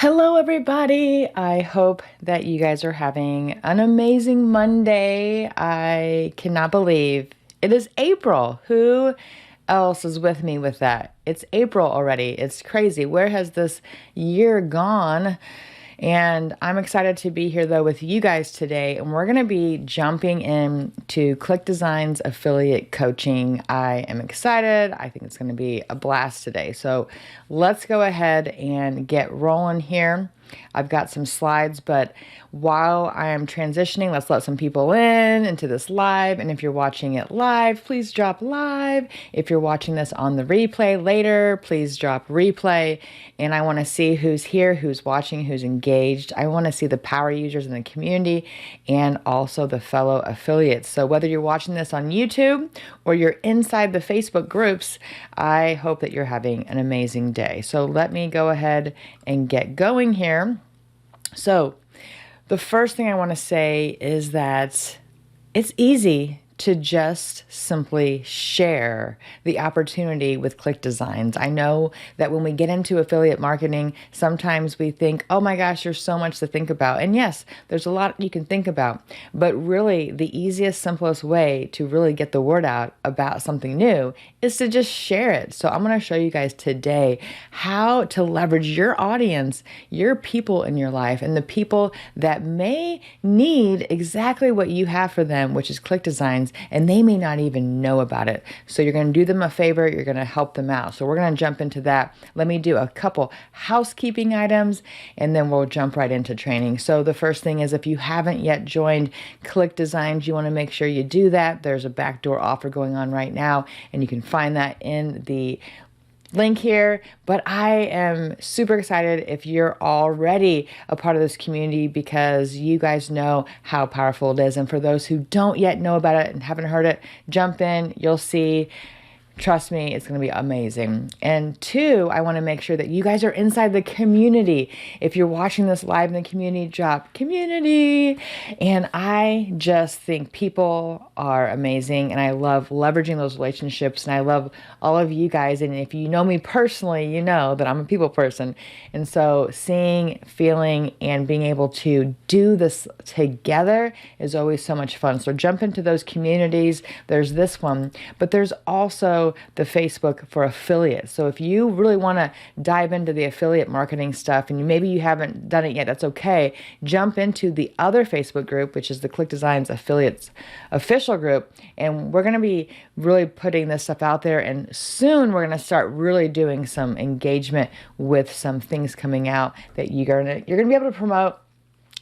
Hello, everybody. I hope that you guys are having an amazing Monday. I cannot believe it is April. Who else is with me with that? It's April already. It's crazy. Where has this year gone? And I'm excited to be here though with you guys today. And we're going to be jumping into ClickDesigns affiliate coaching. I am excited. I think it's going to be a blast today. So let's go ahead and get rolling here. I've got some slides, but while I am transitioning, let's let some people in into this live. And if you're watching it live, please drop live. If you're watching this on the replay later, please drop replay. And I want to see who's here, who's watching, who's engaged. I want to see the power users in the community and also the fellow affiliates. So whether you're watching this on YouTube or you're inside the Facebook groups, I hope that you're having an amazing day. So let me go ahead and get going here. So the first thing I want to say is that it's easy to just simply share the opportunity with ClickDesigns. I know that when we get into affiliate marketing, sometimes we think, oh my gosh, there's so much to think about. And yes, there's a lot you can think about, but really the easiest, simplest way to really get the word out about something new is to just share it. So I'm going to show you guys today how to leverage your audience, your people in your life, and the people that may need exactly what you have for them, which is ClickDesigns, and they may not even know about it. So you're going to do them a favor, you're going to help them out. So we're going to jump into that. Let me do a couple housekeeping items, and then we'll jump right into training. So the first thing is, if you haven't yet joined ClickDesigns, you want to make sure you do that. There's a backdoor offer going on right now, and you can find that in the link here. But I am super excited if you're already a part of this community, because you guys know how powerful it is. And for those who don't yet know about it and haven't heard it, jump in, you'll see. Trust me, it's going to be amazing. And two, I want to make sure that you guys are inside the community. If you're watching this live in the community, drop community. And I just think people are amazing, and I love leveraging those relationships, and I love all of you guys. And if you know me personally, you know that I'm a people person. And so seeing, feeling, and being able to do this together is always so much fun. So jump into those communities. There's this one, but there's also the Facebook for affiliates. So if you really want to dive into the affiliate marketing stuff, and maybe you haven't done it yet, that's okay. Jump into the other Facebook group, which is the ClickDesigns Affiliates official group. And we're going to be really putting this stuff out there. And soon we're going to start really doing some engagement with some things coming out that you're going to be able to promote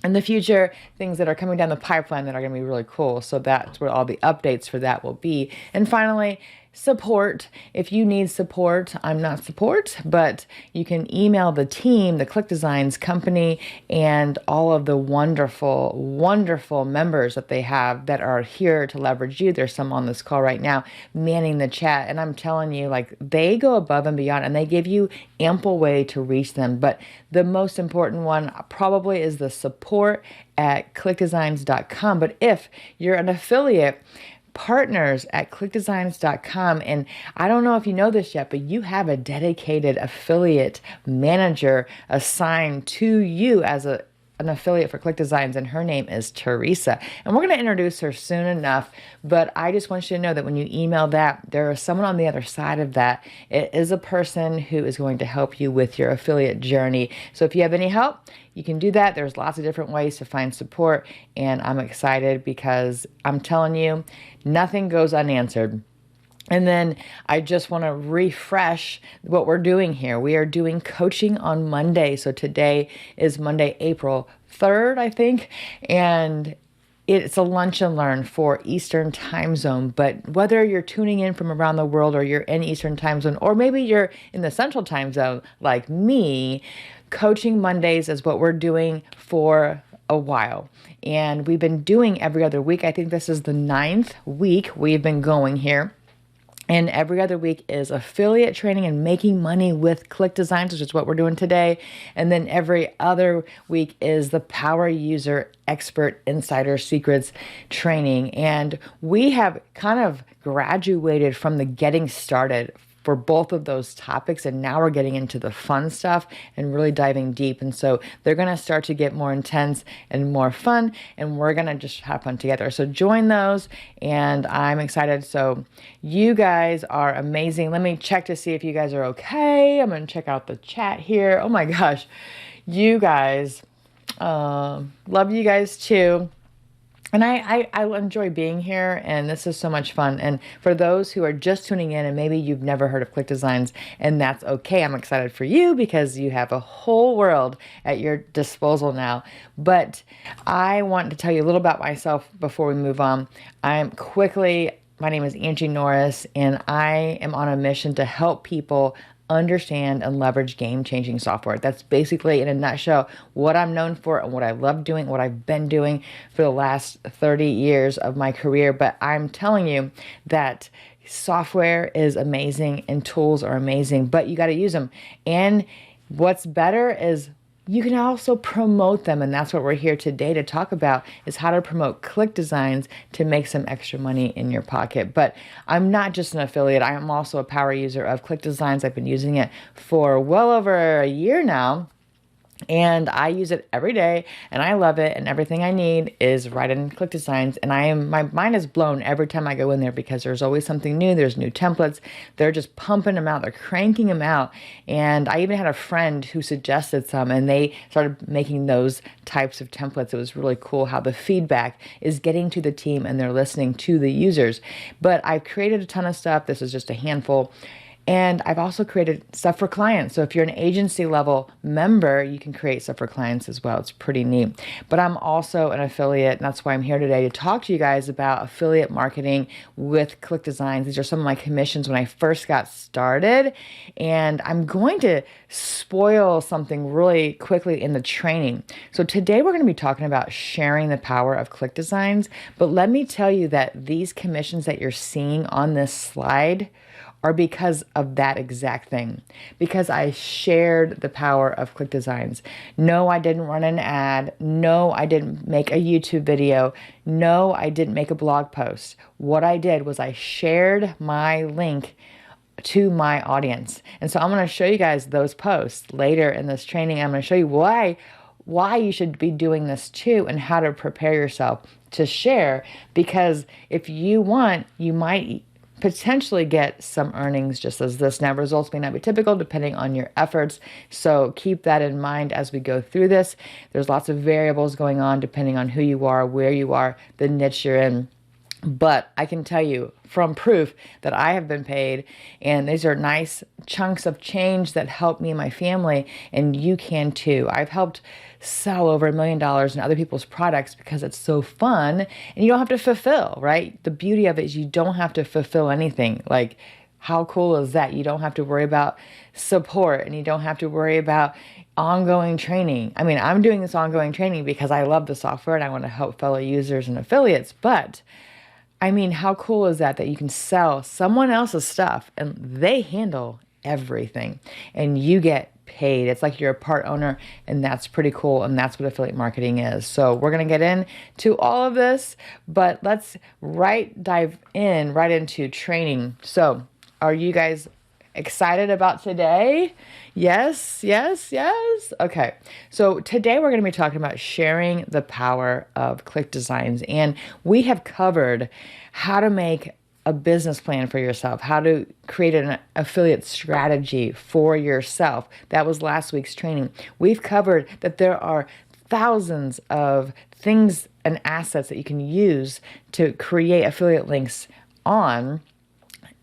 in the future, things that are coming down the pipeline that are going to be really cool. So that's where all the updates for that will be. And finally, support. If you need support, I'm not support, but you can email the team, the ClickDesigns company, and all of the wonderful, wonderful members that they have that are here to leverage you. There's some on this call right now manning the chat. And I'm telling you, like, they go above and beyond, and they give you ample way to reach them. But the most important one probably is the support at clickdesigns.com. But if you're an affiliate, partners at clickdesigns.com. And I don't know if you know this yet, but you have a dedicated affiliate manager assigned to you as an affiliate for ClickDesigns, and her name is Teresa. And we're going to introduce her soon enough, but I just want you to know that when you email that, there is someone on the other side of that. It is a person who is going to help you with your affiliate journey. So if you have any help, you can do that. There's lots of different ways to find support, and I'm excited because I'm telling you, nothing goes unanswered. And then I just want to refresh what we're doing here. We are doing coaching on Monday. So today is Monday, April 3rd, I think. And it's a lunch and learn for Eastern time zone. But whether you're tuning in from around the world, or you're in Eastern time zone, or maybe you're in the Central time zone like me, Coaching Mondays is what we're doing for a while. And we've been doing every other week. I think this is the 9th week we've been going here. And every other week is affiliate training and making money with ClickDesigns, which is what we're doing today. And then every other week is the Power User Expert Insider Secrets training. And we have kind of graduated from the getting started for both of those topics. And now we're getting into the fun stuff and really diving deep. And so they're going to start to get more intense and more fun, and we're going to just have fun together. So join those, and I'm excited. So you guys are amazing. Let me check to see if you guys are okay. I'm going to check out the chat here. Oh my gosh, you guys, love you guys too. And I enjoy being here, and this is so much fun. And for those who are just tuning in and maybe you've never heard of ClickDesigns, and that's okay, I'm excited for you because you have a whole world at your disposal now. But I want to tell you a little about myself before we move on. My name is Angie Norris, and I am on a mission to help people understand and leverage game-changing software. That's basically, in a nutshell, what I'm known for and what I love doing, what I've been doing for the last 30 years of my career. But I'm telling you that software is amazing and tools are amazing, but you got to use them. And what's better is you can also promote them, and that's what we're here today to talk about, is how to promote ClickDesigns to make some extra money in your pocket. But I'm not just an affiliate. I am also a power user of ClickDesigns. I've been using it for well over a year now. And I use it every day, and I love it, and everything I need is right in ClickDesigns. And my mind is blown every time I go in there because there's always something new. There's new templates. They're just pumping them out. They're cranking them out. And I even had a friend who suggested some, and they started making those types of templates. It was really cool how the feedback is getting to the team and they're listening to the users. But I've created a ton of stuff. This is just a handful. And I've also created stuff for clients. So if you're an agency level member, you can create stuff for clients as well. It's pretty neat. But I'm also an affiliate, and that's why I'm here today to talk to you guys about affiliate marketing with ClickDesigns. These are some of my commissions when I first got started. And I'm going to spoil something really quickly in the training. So today we're going to be talking about sharing the power of ClickDesigns. But let me tell you that these commissions that you're seeing on this slide are because of that exact thing. Because I shared the power of ClickDesigns. No, I didn't run an ad. No, I didn't make a YouTube video. No, I didn't make a blog post. What I did was I shared my link to my audience. And so I'm going to show you guys those posts later in this training. I'm going to show you why you should be doing this too, and how to prepare yourself to share. Because if you want, you might potentially get some earnings just as this. Now, results may not be typical depending on your efforts, so keep that in mind as we go through this. There's lots of variables going on depending on who you are, where you are, the niche you're in. But I can tell you from proof that I have been paid, and these are nice chunks of change that help me and my family, and you can too. I've helped sell over $1 million in other people's products because it's so fun, and you don't have to fulfill, right? The beauty of it is you don't have to fulfill anything. Like, how cool is that? You don't have to worry about support, and you don't have to worry about ongoing training. I mean, I'm doing this ongoing training because I love the software and I want to help fellow users and affiliates, but I mean, how cool is that you can sell someone else's stuff and they handle everything and you get paid? It's like you're a part owner, and that's pretty cool, and that's what affiliate marketing is. So we're going to get into all of this, but let's dive right into training. So are you guys excited about today? Yes, yes, yes. Okay. So today we're going to be talking about sharing the power of ClickDesigns. And we have covered how to make a business plan for yourself, how to create an affiliate strategy for yourself. That was last week's training. We've covered that there are thousands of things and assets that you can use to create affiliate links on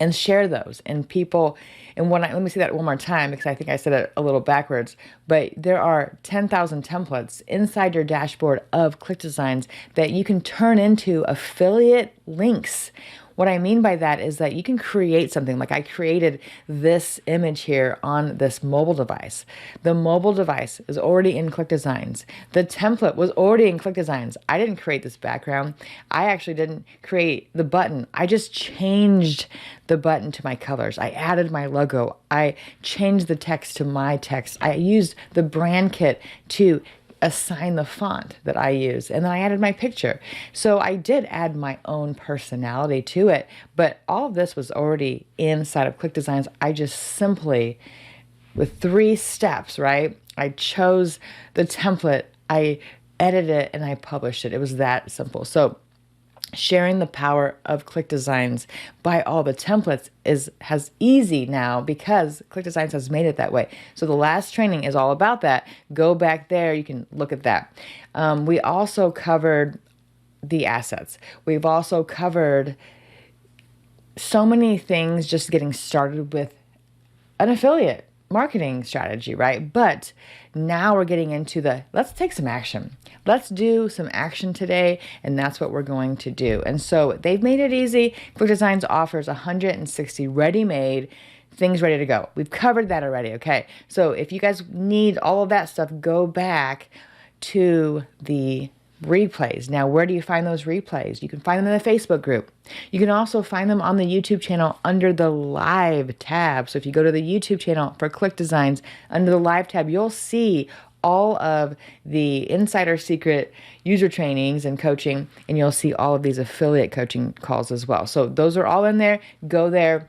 and share those. And people, and let me say that one more time because I think I said it a little backwards, but there are 10,000 templates inside your dashboard of ClickDesigns that you can turn into affiliate links. What I mean by that is that you can create something like I created this image here on this mobile device. The mobile device is already in ClickDesigns. The template was already in ClickDesigns. I didn't create this background. I actually didn't create the button. I just changed the button to my colors. I added my logo. I changed the text to my text. I used the brand kit to assign the font that I use. And then I added my picture. So I did add my own personality to it, but all of this was already inside of ClickDesigns. I just simply, with 3 steps, right? I chose the template, I edited it, and I published it. It was that simple. So sharing the power of ClickDesigns by all the templates has easy now because ClickDesigns has made it that way. So the last training is all about that. Go back there. You can look at that. We also covered the assets. We've also covered so many things just getting started with an affiliate marketing strategy, right? But now we're getting into let's take some action. Let's do some action today, and that's what we're going to do. And so they've made it easy. ClickDesigns offers 160 ready-made things ready to go. We've covered that already, okay? So if you guys need all of that stuff, go back to the replays. Now, where do you find those replays? You can find them in the Facebook group. You can also find them on the YouTube channel under the live tab. So if you go to the YouTube channel for ClickDesigns, under the live tab, you'll see all of the insider secret user trainings and coaching, and you'll see all of these affiliate coaching calls as well. So those are all in there. Go there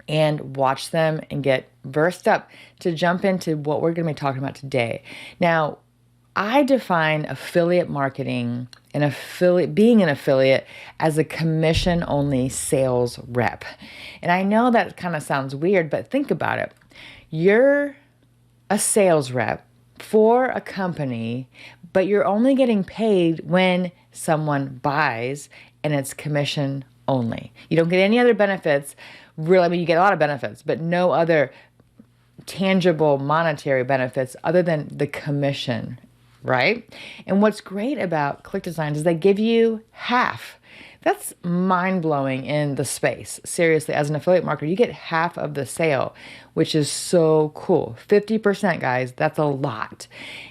and watch them and get versed up to jump into what we're going to be talking about today. Now, I define affiliate marketing and being an affiliate as a commission-only sales rep. And I know that kind of sounds weird, but think about it. You're a sales rep for a company, but you're only getting paid when someone buys, and it's commission only. You don't get any other benefits. Really, I mean, you get a lot of benefits, but no other tangible monetary benefits other than the commission, right? And what's great about ClickDesigns is they give you half. That's mind-blowing in the space. Seriously, as an affiliate marketer, you get half of the sale, which is so cool. 50%, guys, that's a lot.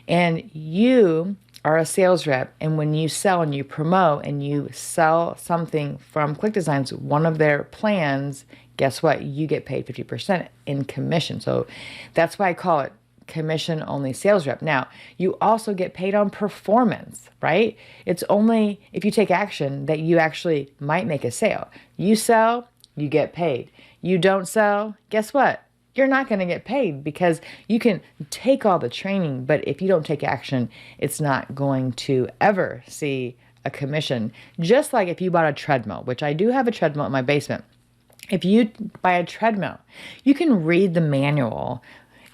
And you are a sales rep, and when you sell and you promote and you sell something from ClickDesigns, one of their plans, guess what? You get paid 50% in commission. So that's why I call it commission-only sales rep. Now, you also get paid on performance, right? It's only if you take action that you actually might make a sale. You sell, you get paid. You don't sell, guess what? You're not going to get paid because you can take all the training, but if you don't take action, it's not going to ever see a commission. Just like if you bought a treadmill, which I do have a treadmill in my basement. If you buy a treadmill, you can read the manual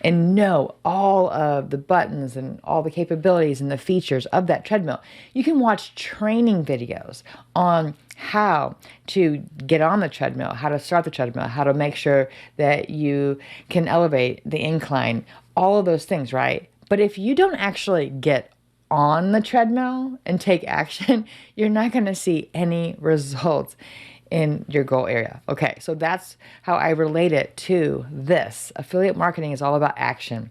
and know all of the buttons and all the capabilities and the features of that treadmill. You can watch training videos on how to get on the treadmill, how to start the treadmill, how to make sure that you can elevate the incline, all of those things, right? But if you don't actually get on the treadmill and take action, you're not going to see any results in your goal area. Okay, so that's how I relate it to this. Affiliate marketing is all about action,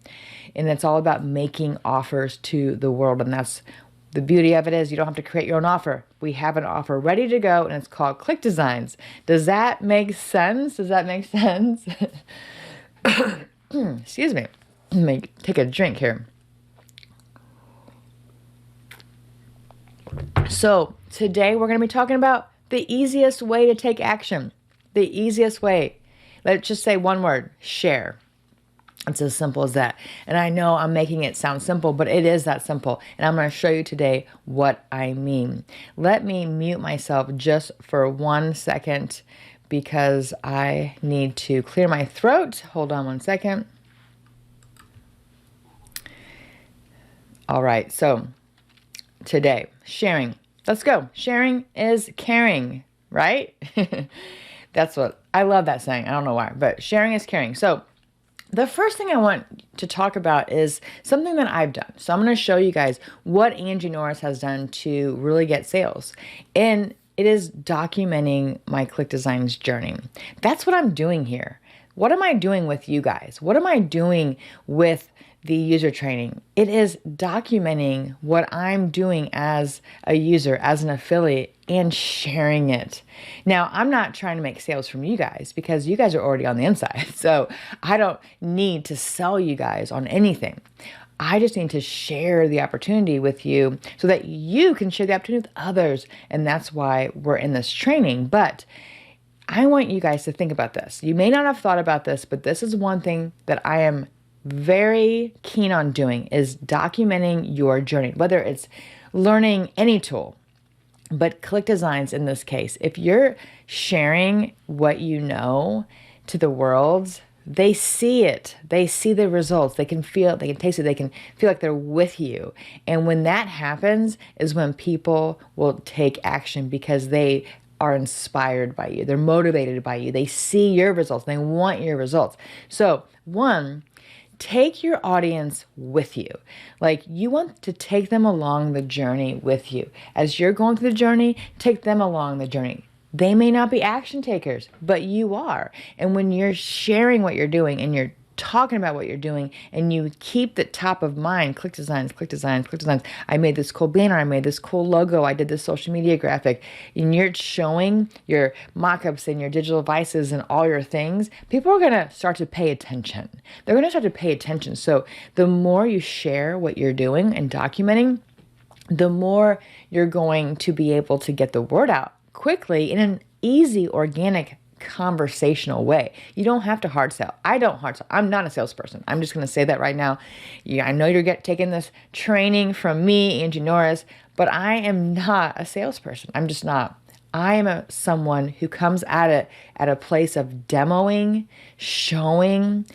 and it's all about making offers to the world. And that's the beauty of it is you don't have to create your own offer. We have an offer ready to go, and it's called ClickDesigns. Does that make sense? Does that make sense? Excuse me. Let me take a drink here. So today we're going to be talking about the easiest way to take action. The easiest way. Let's just say one word, share. It's as simple as that. And I know I'm making it sound simple, but it is that simple. And I'm going to show you today what I mean. Let me mute myself just for 1 second because I need to clear my throat. Hold on 1 second. All right, so today, sharing. Let's go. Sharing is caring, right? That's what, I love that saying. I don't know why, but sharing is caring. So the first thing I want to talk about is something that I've done. So I'm going to show you guys what Angie Norris has done to really get sales. And it is documenting my ClickDesigns journey. That's what I'm doing here. What am I doing with you guys? What am I doing with the user training? It is documenting what I'm doing as a user, as an affiliate, and sharing it. Now, I'm not trying to make sales from you guys because you guys are already on the inside. So I don't need to sell you guys on anything. I just need to share the opportunity with you so that you can share the opportunity with others. And that's why we're in this training. But I want you guys to think about this. You may not have thought about this, but this is one thing that I am very keen on doing is documenting your journey, whether it's learning any tool, but ClickDesigns in this case. If you're sharing what you know to the world, they see it. They see the results. They can feel it. They can taste it. They can feel like they're with you. And when that happens is when people will take action because they are inspired by you. They're motivated by you. They see your results. They want your results. So, one, take your audience with you. Like, you want to take them along the journey with you. As you're going through the journey, take them along the journey. They may not be action takers, but you are. And when you're sharing what you're doing and you're talking about what you're doing and you keep the top of mind, ClickDesigns, ClickDesigns, ClickDesigns. I made this cool banner. I made this cool logo. I did this social media graphic. And you're showing your mock-ups and your digital devices and all your things. People are going to start to pay attention. They're going to start to pay attention. So the more you share what you're doing and documenting, the more you're going to be able to get the word out quickly in an easy, organic, conversational way. You don't have to hard sell. I don't hard sell. I'm not a salesperson. I'm just going to say that right now. Yeah, I know you're taking this training from me, Angie Norris, but I am not a salesperson. I'm just not. I am someone who comes at it at a place of demoing, showing,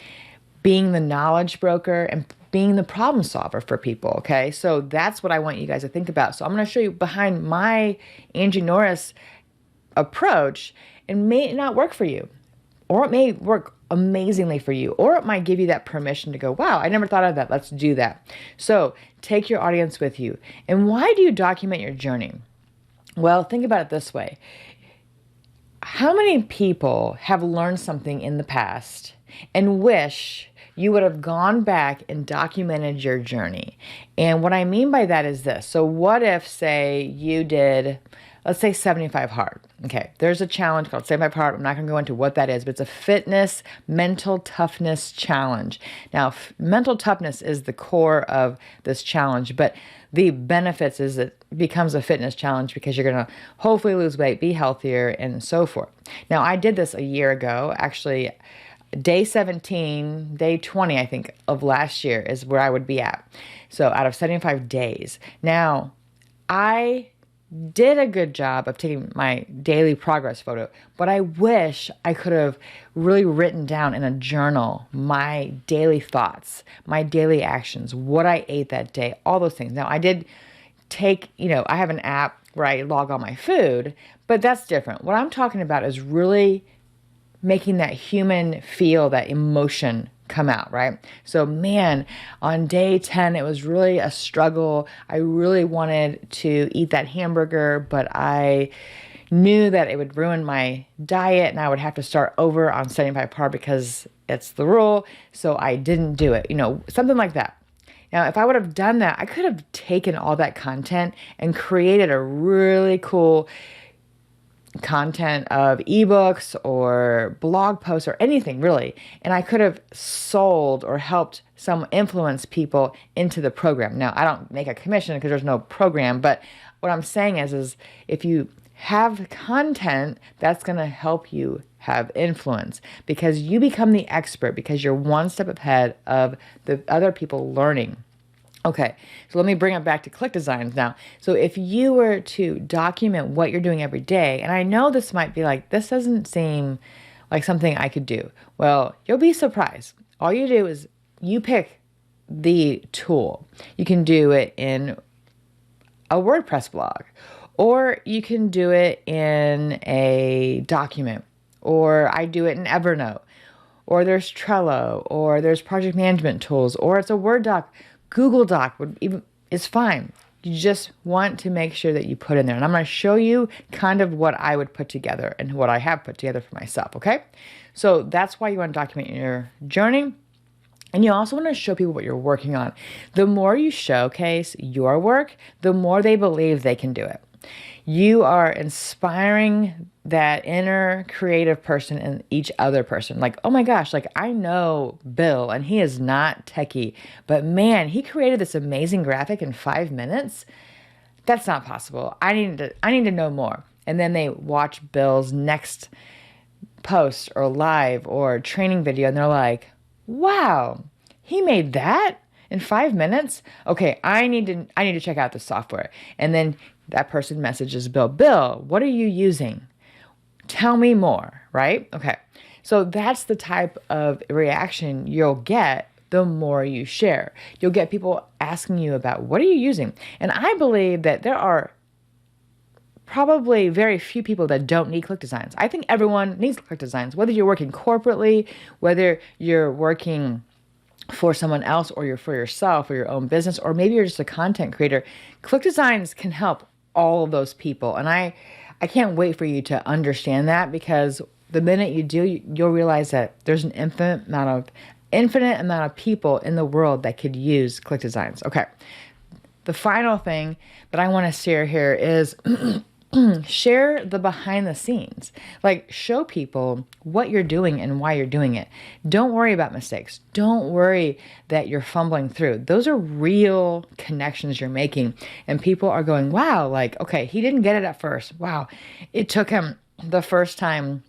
being the knowledge broker, and being the problem solver for people, okay? So that's what I want you guys to think about. So I'm going to show you behind my Angie Norris approach. It may not work for you, or it may work amazingly for you, or it might give you that permission to go, wow, I never thought of that. Let's do that. So take your audience with you. And why do you document your journey? Well, think about it this way. How many people have learned something in the past and wish you would have gone back and documented your journey? And what I mean by that is this. So what if, say, you did, let's say 75 hard. Okay, there's a challenge called 75 hard. I'm not going to go into what that is, but it's a fitness, mental toughness challenge. Now, mental toughness is the core of this challenge, but the benefits is it becomes a fitness challenge because you're going to hopefully lose weight, be healthier, and so forth. Now, I did this a year ago. Actually, day 17, day 20, I think, of last year is where I would be at. So out of 75 days. Now, I did a good job of taking my daily progress photo, but I wish I could have really written down in a journal my daily thoughts, my daily actions, what I ate that day, all those things. Now, I did take, I have an app where I log all my food, but that's different. What I'm talking about is really making that human feel, that emotion come out, right? So man, on day 10, it was really a struggle. I really wanted to eat that hamburger, but I knew that it would ruin my diet and I would have to start over on 75 hard because it's the rule. So I didn't do it, something like that. Now, if I would have done that, I could have taken all that content and created a really cool content of ebooks or blog posts or anything really. And I could have sold or helped some influence people into the program. Now, I don't make a commission because there's no program, but what I'm saying is if you have content, that's going to help you have influence because you become the expert because you're one step ahead of the other people learning. Okay, so let me bring it back to ClickDesigns now. So if you were to document what you're doing every day, and I know this might be like, this doesn't seem like something I could do. Well, you'll be surprised. All you do is you pick the tool. You can do it in a WordPress blog, or you can do it in a document, or I do it in Evernote, or there's Trello, or there's project management tools, or it's a Word doc. Google Doc is fine. You just want to make sure that you put in there. And I'm going to show you kind of what I would put together and what I have put together for myself, okay? So that's why you want to document your journey. And you also want to show people what you're working on. The more you showcase your work, the more they believe they can do it. You are inspiring that inner creative person in each other person. Like, oh my gosh, like I know Bill and he is not techie, but man, he created this amazing graphic in 5 minutes. That's not possible. I need to know more. And then they watch Bill's next post or live or training video and they're like, wow, he made that in 5 minutes. Okay, I need to check out the software. And then that person messages Bill, Bill, what are you using? Tell me more, right? Okay. So that's the type of reaction you'll get the more you share. You'll get people asking you about what are you using? And I believe that there are probably very few people that don't need ClickDesigns. I think everyone needs ClickDesigns, whether you're working corporately, whether you're working for someone else or you're for yourself or your own business, or maybe you're just a content creator. ClickDesigns can help all of those people. And I can't wait for you to understand that, because the minute you do, you'll realize that there's an infinite amount of people in the world that could use ClickDesigns. Okay. The final thing that I want to share here is share the behind the scenes. Like, show people what you're doing and why you're doing it. Don't worry about mistakes. Don't worry that you're fumbling through. Those are real connections you're making. And people are going, wow, like, okay, he didn't get it at first. Wow. It took him the first time.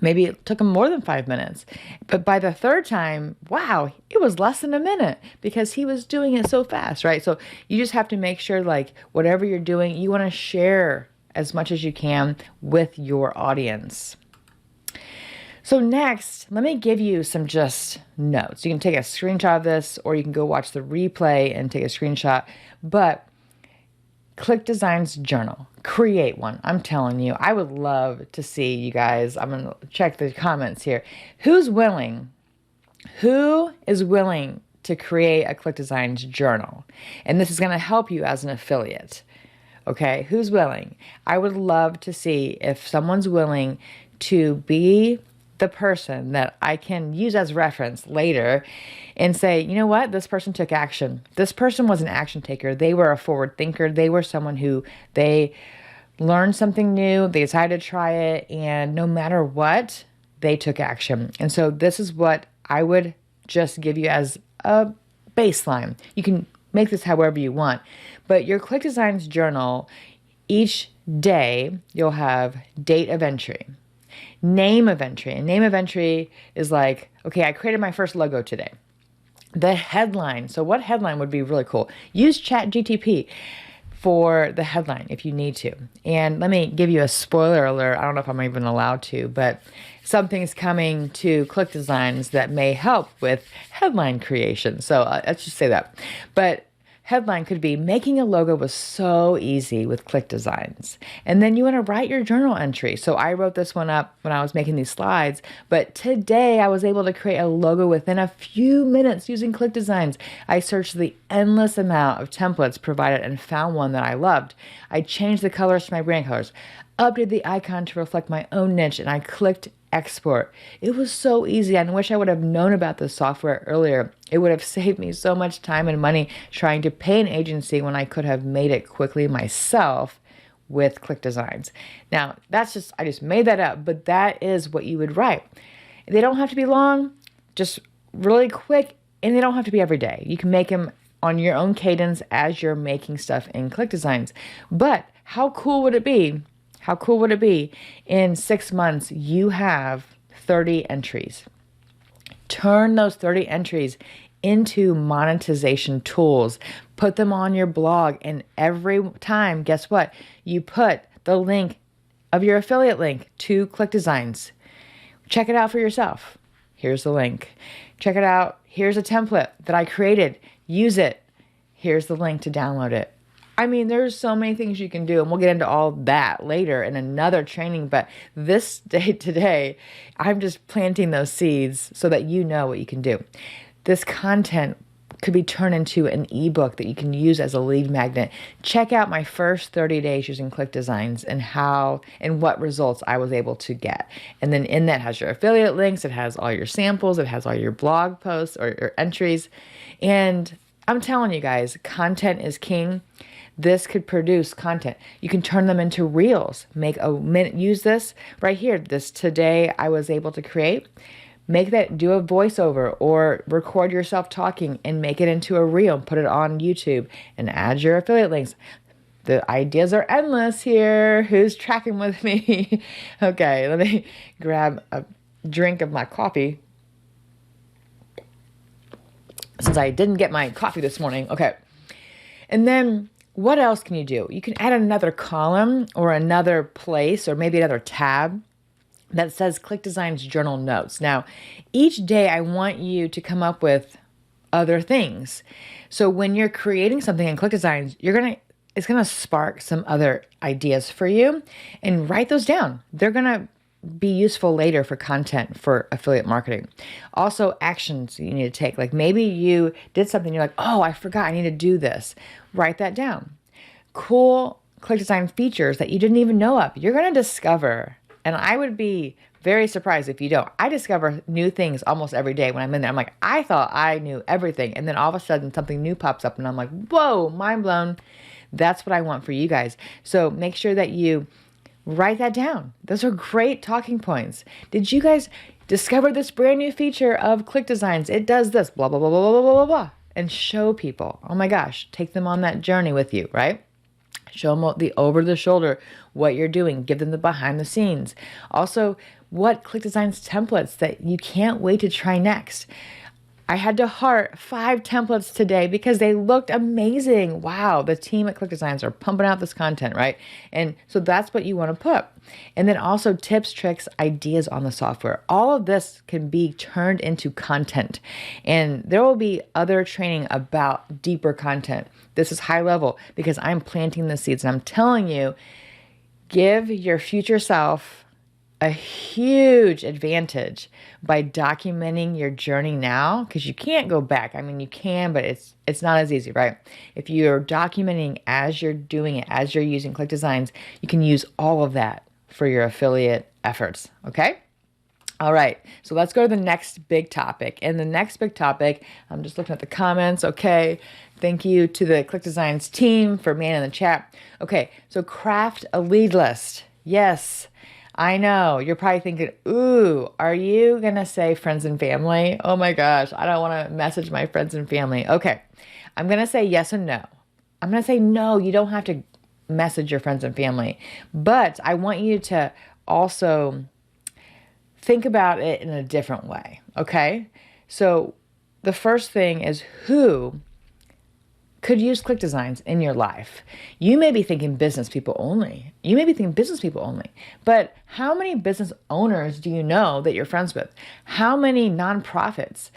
Maybe it took him more than 5 minutes. But by the third time, wow, it was less than a minute because he was doing it so fast, right? So you just have to make sure, like, whatever you're doing, you want to share as much as you can with your audience. So next, let me give you some just notes. You can take a screenshot of this, or you can go watch the replay and take a screenshot. But ClickDesigns journal, create one. I'm telling you, I would love to see you guys. I'm going to check the comments here. Who is willing to create a ClickDesigns journal? And this is going to help you as an affiliate. Okay, who's willing? I would love to see if someone's willing to be the person that I can use as reference later and say, you know what, this person took action. This person was an action taker. They were a forward thinker. They were someone who they learned something new. They decided to try it. And no matter what, they took action. And so this is what I would just give you as a baseline. You can make this however you want. But your ClickDesigns journal, each day you'll have date of entry, name of entry. And name of entry is like, okay, I created my first logo today. The headline. So what headline would be really cool? Use ChatGTP for the headline if you need to. And let me give you a spoiler alert. I don't know if I'm even allowed to, but something's coming to ClickDesigns that may help with headline creation. So let's just say that. But headline could be, making a logo was so easy with ClickDesigns. And then you want to write your journal entry. So I wrote this one up when I was making these slides, but today I was able to create a logo within a few minutes using ClickDesigns. I searched the endless amount of templates provided and found one that I loved. I changed the colors to my brand colors, updated the icon to reflect my own niche, and I clicked export. It was so easy. I wish I would have known about this software earlier. It would have saved me so much time and money trying to pay an agency when I could have made it quickly myself with ClickDesigns. Now, I just made that up, but that is what you would write. They don't have to be long, just really quick, and they don't have to be every day. You can make them on your own cadence as you're making stuff in ClickDesigns. But how cool would it be? How cool would it be? In 6 months, you have 30 entries. Turn those 30 entries into monetization tools. Put them on your blog. And every time, guess what? You put the link of your affiliate link to ClickDesigns. Check it out for yourself. Here's the link. Check it out. Here's a template that I created. Use it. Here's the link to download it. I mean, there's so many things you can do, and we'll get into all that later in another training. But this day today, I'm just planting those seeds so that you know what you can do. This content could be turned into an ebook that you can use as a lead magnet. Check out my first 30 days using ClickDesigns and how and what results I was able to get. And then in that has your affiliate links, it has all your samples, it has all your blog posts or your entries. And I'm telling you guys, content is king. This could produce content. You can turn them into reels. Make a minute, use this right here. This today I was able to create. Make that, do a voiceover or record yourself talking and make it into a reel and put it on YouTube and add your affiliate links. The ideas are endless here. Who's tracking with me? Okay, let me grab a drink of my coffee since I didn't get my coffee this morning. Okay. And then what else can you do? You can add another column or another place or maybe another tab that says ClickDesigns Journal Notes. Now, each day I want you to come up with other things. So when you're creating something in ClickDesigns, it's gonna spark some other ideas for you, and write those down. They're gonna be useful later for content for affiliate marketing. Also, actions you need to take. Like maybe you did something, you're like, oh, I forgot I need to do this. Write that down. Cool ClickDesign features that you didn't even know of. You're gonna discover, and I would be very surprised if you don't. I discover new things almost every day when I'm in there. I'm like, I thought I knew everything. And then all of a sudden something new pops up and I'm like, whoa, mind blown. That's what I want for you guys. So make sure that you write that down. Those are great talking points. Did you guys discover this brand new feature of ClickDesigns? It does this, blah, blah, blah, blah, blah, blah, blah, blah. And show people. Oh my gosh, take them on that journey with you, right? Show them the over the shoulder, what you're doing. Give them the behind the scenes. Also, what ClickDesigns templates that you can't wait to try next. I had to heart 5 templates today because they looked amazing. Wow, the team at ClickDesigns are pumping out this content, right? And so that's what you want to put. And then also tips, tricks, ideas on the software. All of this can be turned into content. And there will be other training about deeper content. This is high level because I'm planting the seeds and I'm telling you, give your future self a huge advantage by documenting your journey now, because you can't go back. I mean, you can, but it's not as easy, right? If you're documenting as you're doing it, as you're using ClickDesigns, you can use all of that for your affiliate efforts, okay? All right, so let's go to the next big topic. And the next big topic, I'm just looking at the comments, okay? Thank you to the ClickDesigns team for being in the chat. Okay, so craft a lead list. Yes, I know. You're probably thinking, ooh, are you going to say friends and family? Oh my gosh, I don't want to message my friends and family. Okay, I'm going to say yes and no. I'm going to say no, you don't have to message your friends and family. But I want you to also think about it in a different way, okay? So the first thing is who could use ClickDesigns in your life. You may be thinking business people only. But how many business owners do you know that you're friends with? How many nonprofits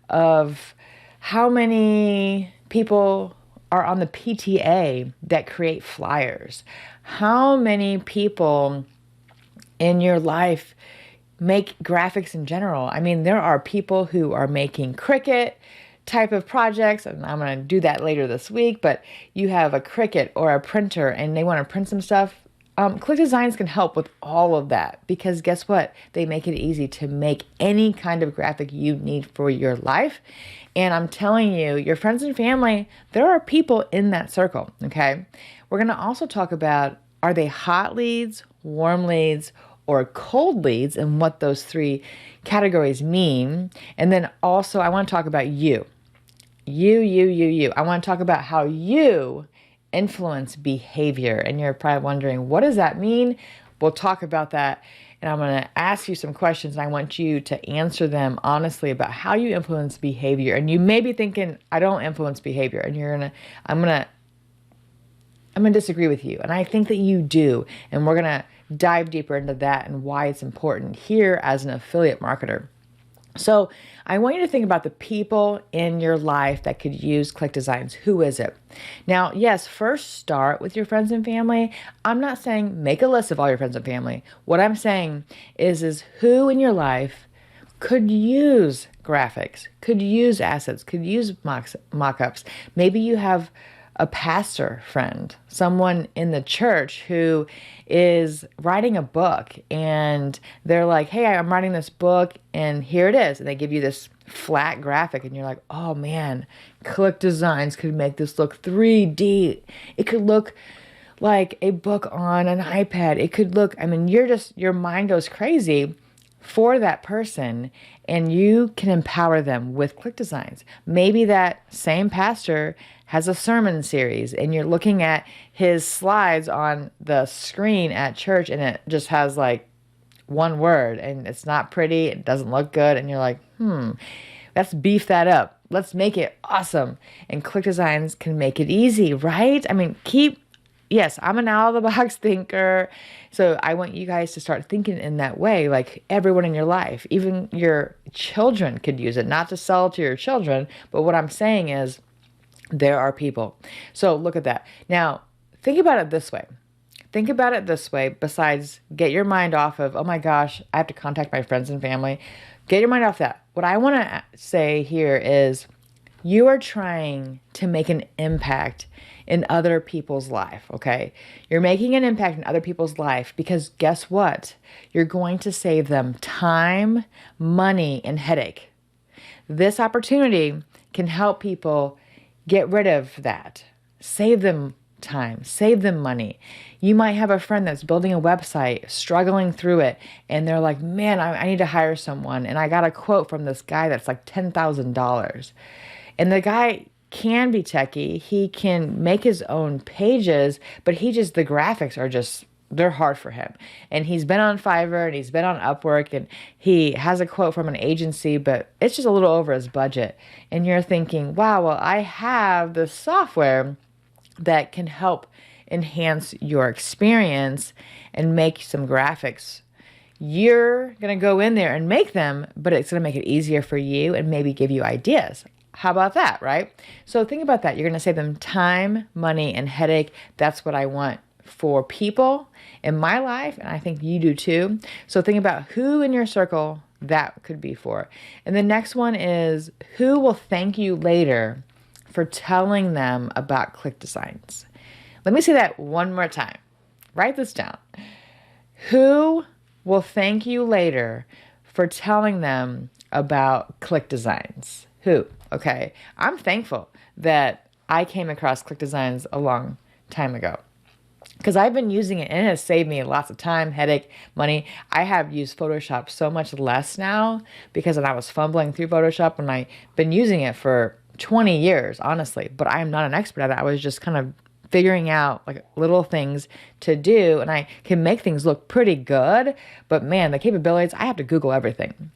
of how many people are on the PTA that create flyers? How many people in your life make graphics in general? I mean, there are people who are making Cricut type of projects, and I'm going to do that later this week, but you have a Cricut or a printer and they want to print some stuff. ClickDesigns can help with all of that because guess what? They make it easy to make any kind of graphic you need for your life. And I'm telling you, your friends and family, there are people in that circle, okay? We're going to also talk about, are they hot leads, warm leads, or cold leads, and what those 3 categories mean. And then also I want to talk about you. You. I want to talk about how you influence behavior. And you're probably wondering, what does that mean? We'll talk about that. And I'm going to ask you some questions and I want you to answer them honestly about how you influence behavior. And you may be thinking, I don't influence behavior. And I'm going to disagree with you. And I think that you do. And we're going to dive deeper into that and why it's important here as an affiliate marketer. So I want you to think about the people in your life that could use ClickDesigns. Who is it? Now, yes, first start with your friends and family. I'm not saying make a list of all your friends and family. What I'm saying is who in your life could use graphics, could use assets, could use mock-ups. Maybe you have a pastor friend, someone in the church who is writing a book and they're like, hey, I'm writing this book and here it is. And they give you this flat graphic and you're like, oh man, ClickDesigns could make this look 3D. It could look like a book on an iPad. It could look, I mean, your mind goes crazy for that person, and you can empower them with ClickDesigns. Maybe that same pastor has a sermon series and you're looking at his slides on the screen at church and it just has like one word and it's not pretty, it doesn't look good, and you're like, let's beef that up. Let's make it awesome. And ClickDesigns can make it easy, right? I mean, yes, I'm an out-of-the-box thinker, so I want you guys to start thinking in that way, like everyone in your life, even your children could use it, not to sell to your children, but what I'm saying is there are people. So look at that. Now, think about it this way. Think about it this way, besides get your mind off of, oh my gosh, I have to contact my friends and family. Get your mind off that. What I want to say here is you are trying to make an impact in other people's life, okay? You're making an impact in other people's life because guess what? You're going to save them time, money, and headache. This opportunity can help people get rid of that. Save them time, save them money. You might have a friend that's building a website, struggling through it, and they're like, man, I need to hire someone. And I got a quote from this guy that's like $10,000. And the guy can be techie. He can make his own pages, but the graphics are just, they're hard for him. And he's been on Fiverr and he's been on Upwork and he has a quote from an agency, but it's just a little over his budget. And you're thinking, wow, well, I have the software that can help enhance your experience and make some graphics. You're going to go in there and make them, but it's going to make it easier for you and maybe give you ideas. How about that, right? So think about that. You're going to save them time, money, and headache. That's what I want for people in my life, and I think you do too. So think about who in your circle that could be for. And the next one is who will thank you later for telling them about ClickDesigns. Let me say that one more time. Write this down. Who will thank you later for telling them about ClickDesigns? Who? Okay. I'm thankful that I came across ClickDesigns a long time ago because I've been using it and it has saved me lots of time, headache, money. I have used Photoshop so much less now because I was fumbling through Photoshop and I've been using it for 20 years, honestly, but I am not an expert at it. I was just kind of figuring out like little things to do, and I can make things look pretty good, but man, the capabilities, I have to Google everything.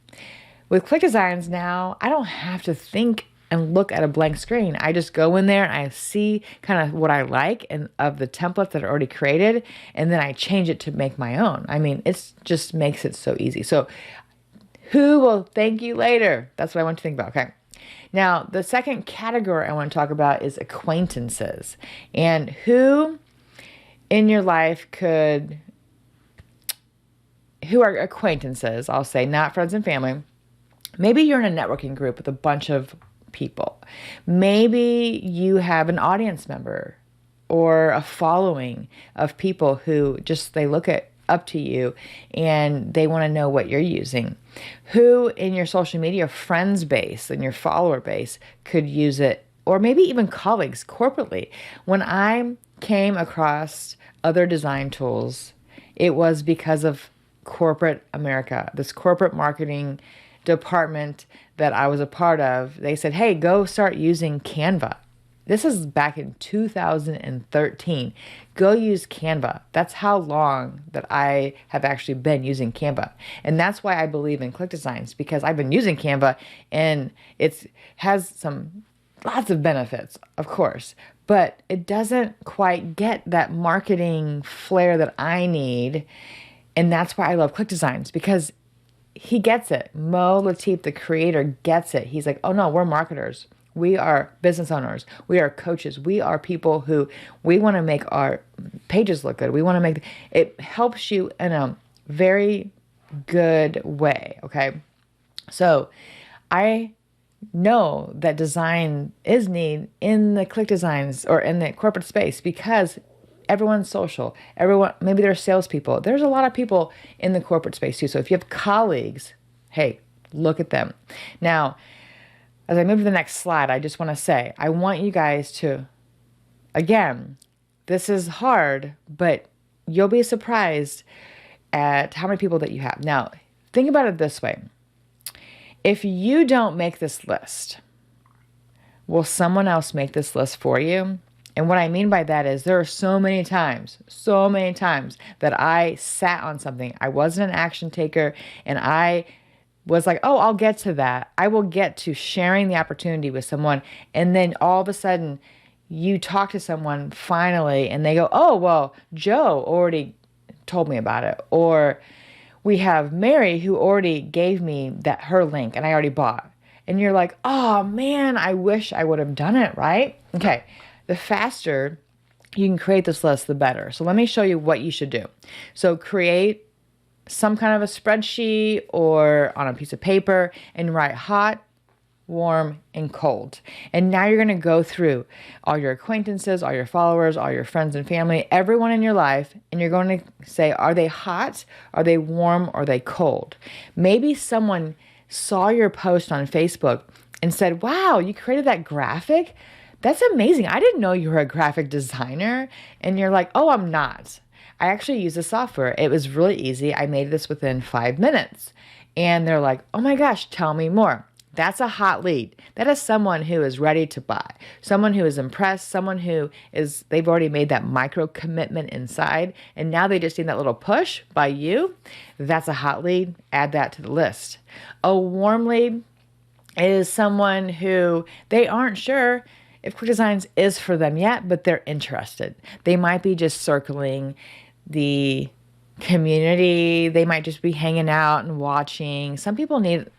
With ClickDesigns now, I don't have to think and look at a blank screen. I just go in there and I see kind of what I like and of the templates that are already created, and then I change it to make my own. I mean, it just makes it so easy. So who will thank you later? That's what I want to think about, okay? Now, the second category I want to talk about is acquaintances. And who in your life who are acquaintances, I'll say, not friends and family. Maybe you're in a networking group with a bunch of people. Maybe you have an audience member or a following of people who just, they look up to you and they want to know what you're using. Who in your social media friends base and your follower base could use it, or maybe even colleagues corporately. When I came across other design tools, it was because of corporate America, this corporate marketing department that I was a part of. They said, hey, go start using Canva. This is back in 2013. Go use Canva. That's how long that I have actually been using Canva. And that's why I believe in ClickDesigns, because I've been using Canva and it has lots of benefits, of course, but it doesn't quite get that marketing flair that I need. And that's why I love ClickDesigns, because he gets it. Mo Latif, the creator, gets it. He's like, oh no, we're marketers. We are business owners. We are coaches. We are people who, we want to make our pages look good. We want to make, it helps you in a very good way, okay? So I know that design is needed in the ClickDesigns or in the corporate space because everyone's social. Everyone, maybe they're salespeople. There's a lot of people in the corporate space too. So if you have colleagues, hey, look at them. Now, As I move to the next slide, I just want to say, I want you guys to, again, this is hard, but you'll be surprised at how many people that you have. Now, think about it this way. If you don't make this list, will someone else make this list for you? And what I mean by that is there are so many times that I sat on something. I wasn't an action taker, and I was like, oh, I'll get to that. I will get to sharing the opportunity with someone. And then all of a sudden you talk to someone finally and they go, oh, well, Joe already told me about it. Or we have Mary who already gave me her link and I already bought. And you're like, oh man, I wish I would have done it, right? Okay. The faster you can create this list, the better. So let me show you what you should do. So create some kind of a spreadsheet or on a piece of paper and write hot, warm, and cold. And now you're going to go through all your acquaintances, all your followers, all your friends and family, everyone in your life, and you're going to say, are they hot? Are they warm? Or are they cold? Maybe someone saw your post on Facebook and said, wow, you created that graphic? That's amazing. I didn't know you were a graphic designer. And you're like, oh, I'm not. I actually use the software. It was really easy. I made this within 5 minutes. And they're like, oh my gosh, tell me more. That's a hot lead. That is someone who is ready to buy, someone who is impressed, someone who is, they've already made that micro commitment inside, and now they just need that little push by you. That's a hot lead. Add that to the list. A warm lead is someone who they aren't sure if ClickDesigns is for them yet, but they're interested. They might be just circling the community. They might just be hanging out and watching. Some people need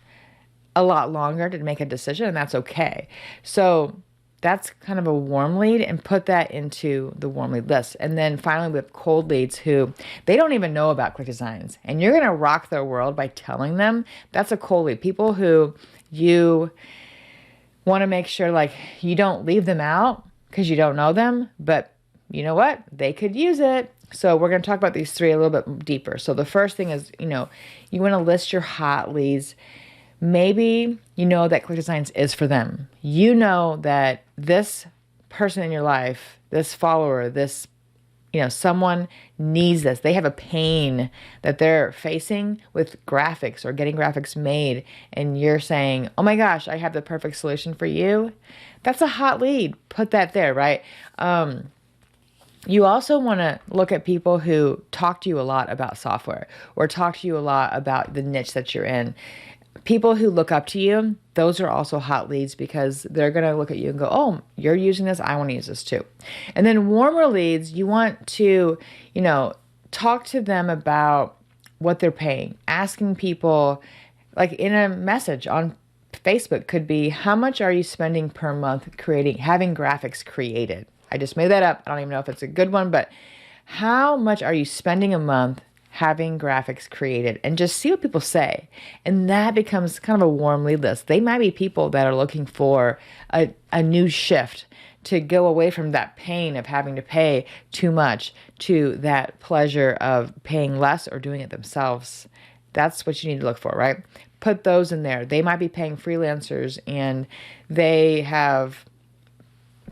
a lot longer to make a decision, and that's okay. So that's kind of a warm lead, and put that into the warm lead list. And then finally, we have cold leads who they don't even know about ClickDesigns, and you're going to rock their world by telling them. That's a cold lead. People who you want to make sure like you don't leave them out because you don't know them, but you know what? They could use it. So we're going to talk about these three a little bit deeper. So the first thing is, you want to list your hot leads. Maybe you know that ClickDesigns is for them. You know that this person in your life, this follower, this, someone needs this. They have a pain that they're facing with graphics or getting graphics made. And you're saying, oh my gosh, I have the perfect solution for you. That's a hot lead. Put that there, right? You also want to look at people who talk to you a lot about software or talk to you a lot about the niche that you're in. People who look up to you, those are also hot leads because they're going to look at you and go, oh, you're using this. I want to use this too. And then warmer leads, you want to, talk to them about what they're paying. Asking people, like in a message on Facebook could be, how much are you spending per month having graphics created? I just made that up. I don't even know if it's a good one, but how much are you spending a month having graphics created? And just see what people say. And that becomes kind of a warm lead list. They might be people that are looking for a new shift to go away from that pain of having to pay too much to that pleasure of paying less or doing it themselves. That's what you need to look for, right? Put those in there. They might be paying freelancers and they have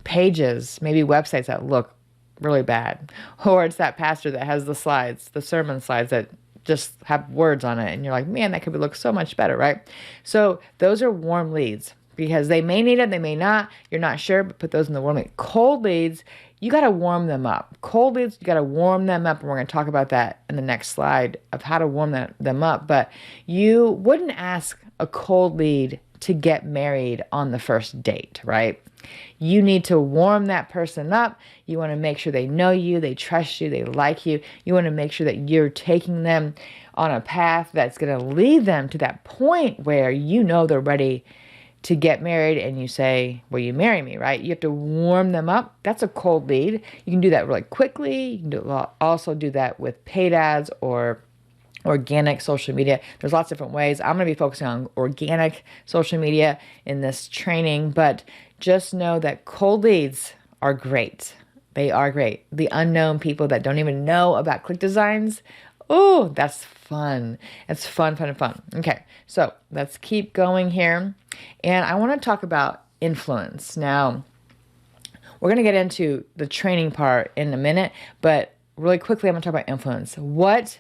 pages, maybe websites that look really bad. Or it's that pastor that has the slides, the sermon slides that just have words on it. And you're like, man, that could look so much better, right? So those are warm leads because they may need it, they may not. You're not sure, but put those in the warm lead. Cold leads, you got to warm them up. Cold leads, you got to warm them up. And we're going to talk about that in the next slide of how to warm them up. But you wouldn't ask a cold lead to get married on the first date, right? You need to warm that person up. You want to make sure they know you, they trust you, they like you. You want to make sure that you're taking them on a path that's going to lead them to that point where they're ready to get married and you say, will you marry me, right? You have to warm them up. That's a cold lead. You can do that really quickly. You can also do that with paid ads or organic social media. There's lots of different ways. I'm going to be focusing on organic social media in this training, but just know that cold leads are great. They are great. The unknown people that don't even know about ClickDesigns, Oh, that's fun. It's fun, fun, fun. Okay, so let's keep going here. And I want to talk about influence. Now, we're going to get into the training part in a minute, but really quickly, I'm going to talk about influence. What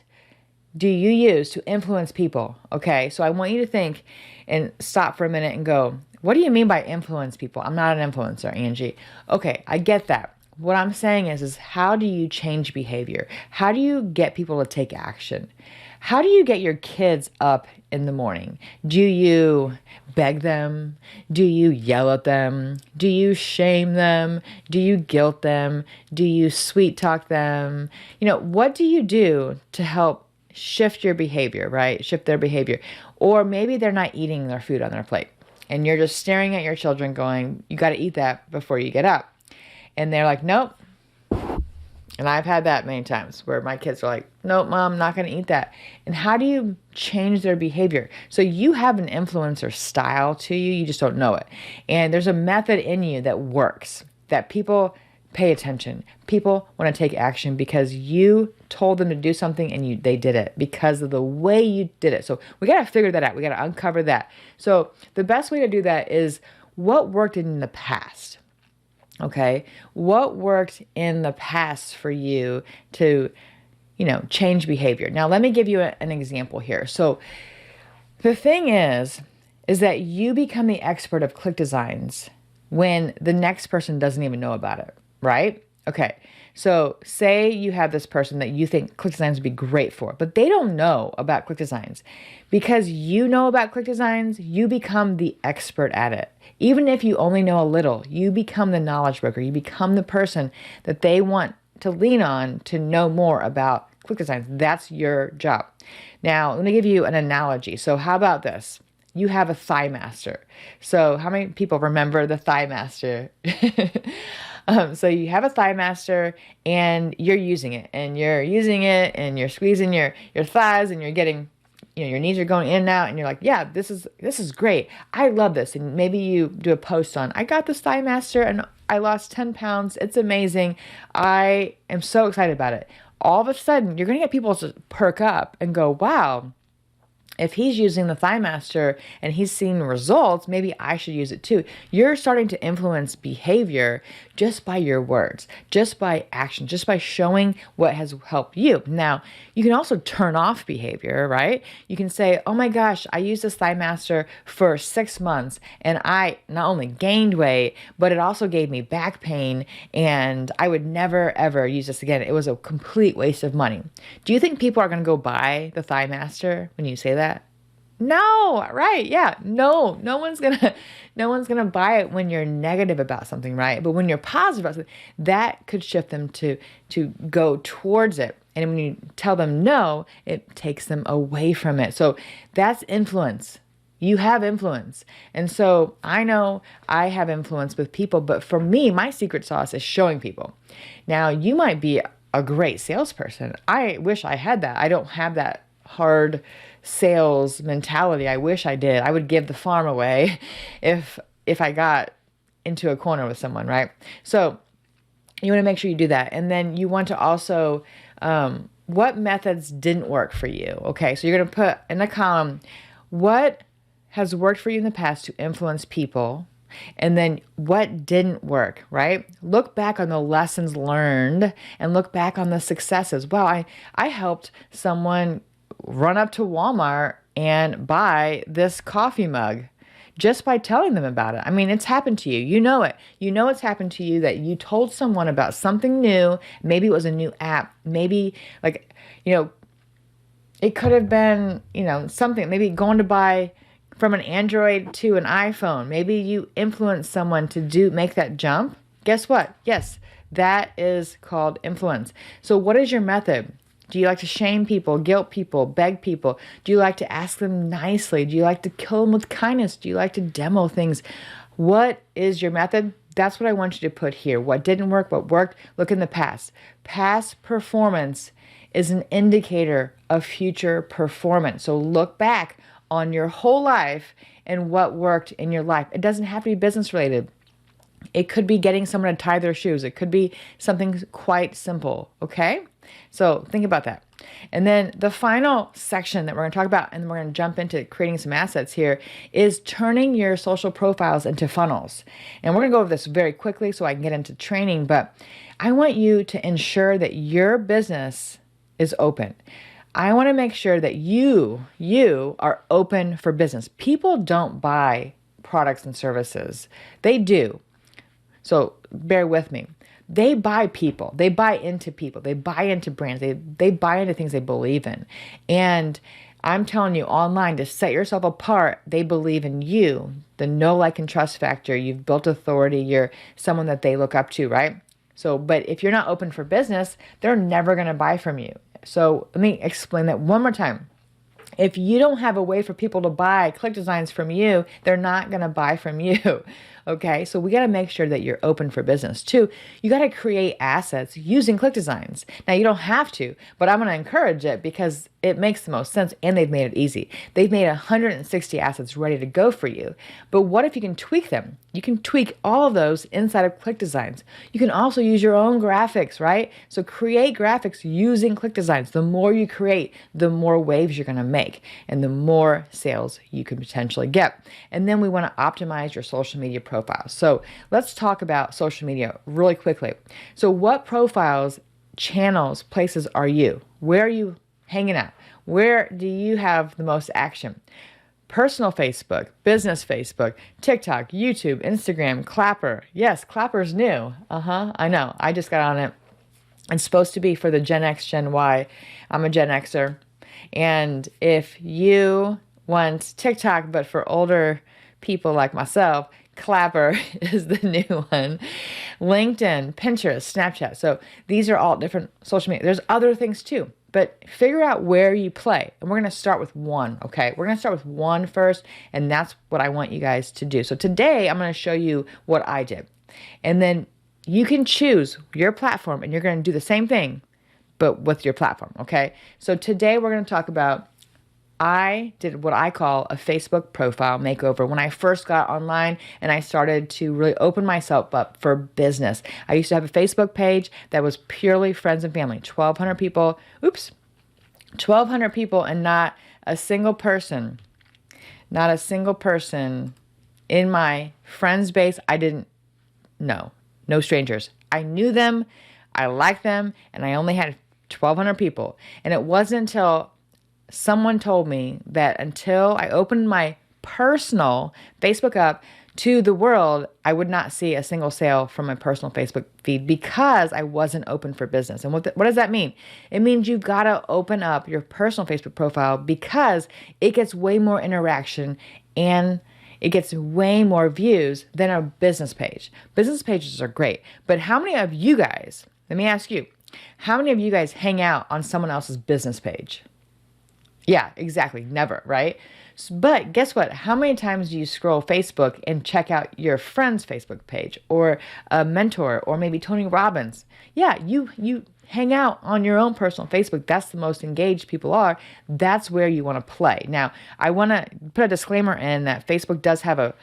do you use to influence people? Okay, so I want you to think and stop for a minute and go, what do you mean by influence people? I'm not an influencer, Angie. Okay, I get that. What I'm saying is how do you change behavior? How do you get people to take action? How do you get your kids up in the morning? Do you beg them? Do you yell at them? Do you shame them? Do you guilt them? Do you sweet talk them? What do you do to help shift your behavior, right? Shift their behavior. Or maybe they're not eating their food on their plate and you're just staring at your children going, you got to eat that before you get up. And they're like, nope. And I've had that many times where my kids are like, nope, mom, I'm not going to eat that. And how do you change their behavior? So you have an influencer style to you. You just don't know it. And there's a method in you that works, that people pay attention. People want to take action because you told them to do something and they did it because of the way you did it. So we got to figure that out. We got to uncover that. So the best way to do that is what worked in the past. Okay, what worked in the past for you to, change behavior? Now, let me give you an example here. So the thing is that you become the expert of ClickDesigns when the next person doesn't even know about it, right? Okay, so say you have this person that you think ClickDesigns would be great for, but they don't know about ClickDesigns. Because you know about ClickDesigns, you become the expert at it. Even if you only know a little, you become the knowledge broker. You become the person that they want to lean on to know more about ClickDesigns. That's your job. Now, let me give you an analogy. So how about this? You have a Thigh Master. So how many people remember the Thigh Master? So you have a Thigh Master and you're using it and you're squeezing your thighs and you're getting, your knees are going in and out and you're like, yeah, this is great. I love this. And maybe you do a post on, I got this Thigh Master and I lost 10 pounds. It's amazing. I am so excited about it. All of a sudden, you're going to get people to perk up and go, wow, if he's using the Thigh Master and he's seeing results, maybe I should use it too. You're starting to influence behavior just by your words, just by action, just by showing what has helped you. Now, you can also turn off behavior, right? You can say, oh my gosh, I used this Thigh Master for 6 months and I not only gained weight, but it also gave me back pain and I would never ever use this again. It was a complete waste of money. Do you think people are going to go buy the Thigh Master when you say that? No, right? Yeah. No one's gonna buy it when you're negative about something, right? But when you're positive about something, that could shift them to go towards it. And when you tell them no, it takes them away from it. So that's influence. You have influence. And so I know I have influence with people, but for me, my secret sauce is showing people. Now, you might be a great salesperson. I wish I had that. I don't have that hard sales mentality. I wish I did. I would give the farm away if I got into a corner with someone, right? So you want to make sure you do that. And then you want to also, what methods didn't work for you? Okay, so you're going to put in a column, what has worked for you in the past to influence people, and then what didn't work, right? Look back on the lessons learned and look back on the successes. Wow, I helped someone run up to Walmart and buy this coffee mug just by telling them about it. I mean, it's happened to you. You know it. You know it's happened to you that you told someone about something new. Maybe it was a new app. Maybe it could have been, something, maybe going to buy from an Android to an iPhone. Maybe you influence someone to make that jump. Guess what? Yes, that is called influence. So what is your method? Do you like to shame people, guilt people, beg people? Do you like to ask them nicely? Do you like to kill them with kindness? Do you like to demo things? What is your method? That's what I want you to put here. What didn't work, what worked, look in the past. Past performance is an indicator of future performance. So look back on your whole life and what worked in your life. It doesn't have to be business related. It could be getting someone to tie their shoes. It could be something quite simple, okay? So think about that. And then the final section that we're going to talk about, and we're going to jump into creating some assets here, is turning your social profiles into funnels. And we're going to go over this very quickly so I can get into training, but I want you to ensure that your business is open. I want to make sure that you are open for business. People don't buy products and services. They do. So bear with me. They buy people. They buy into people. They buy into brands. They buy into things they believe in. And I'm telling you, online, to set yourself apart, they believe in you. The know, like, and trust factor. You've built authority. You're someone that they look up to, right? So, but if you're not open for business, they're never going to buy from you. So let me explain that one more time. If you don't have a way for people to buy ClickDesigns from you, they're not going to buy from you. Okay, so we got to make sure that you're open for business. Two, you got to create assets using ClickDesigns. Now, you don't have to, but I'm going to encourage it because it makes the most sense and they've made it easy. They've made 160 assets ready to go for you. But what if you can tweak them? You can tweak all of those inside of ClickDesigns. You can also use your own graphics, right? So create graphics using ClickDesigns. The more you create, the more waves you're going to make and the more sales you can potentially get. And then we want to optimize your social media profiles. So let's talk about social media really quickly. So what profiles, channels, places are you? Where are you hanging out? Where do you have the most action? Personal Facebook, business Facebook, TikTok, YouTube, Instagram, Clapper. Yes, Clapper's new. I know. I just got on it. It's supposed to be for the Gen X, Gen Y. I'm a Gen Xer. And if you want TikTok, but for older people like myself, Clapper is the new one. LinkedIn, Pinterest, Snapchat. So these are all different social media. There's other things too, but figure out where you play. And we're going to start with one, okay? We're going to start with one first, and that's what I want you guys to do. So today I'm going to show you what I did. And then you can choose your platform, and you're going to do the same thing, but with your platform, okay? So today we're going to talk about, I did what I call a Facebook profile makeover when I first got online and I started to really open myself up for business. I used to have a Facebook page that was purely friends and family, 1,200 people, 1,200 people, and not a single person in my friends base I didn't know. No strangers. I knew them, I liked them, and I only had 1,200 people. And it wasn't until someone told me that until I opened my personal Facebook up to the world, I would not see a single sale from my personal Facebook feed because I wasn't open for business. And what does that mean? It means you've got to open up your personal Facebook profile because it gets way more interaction and it gets way more views than a business page. Business pages are great, but how many of you guys, let me ask you, how many of you guys hang out on someone else's business page? Yeah, exactly. Never, right? But guess what? How many times do you scroll Facebook and check out your friend's Facebook page or a mentor or maybe Tony Robbins? Yeah, you hang out on your own personal Facebook. That's the most engaged people are. That's where you want to play. Now, I want to put a disclaimer in that Facebook does have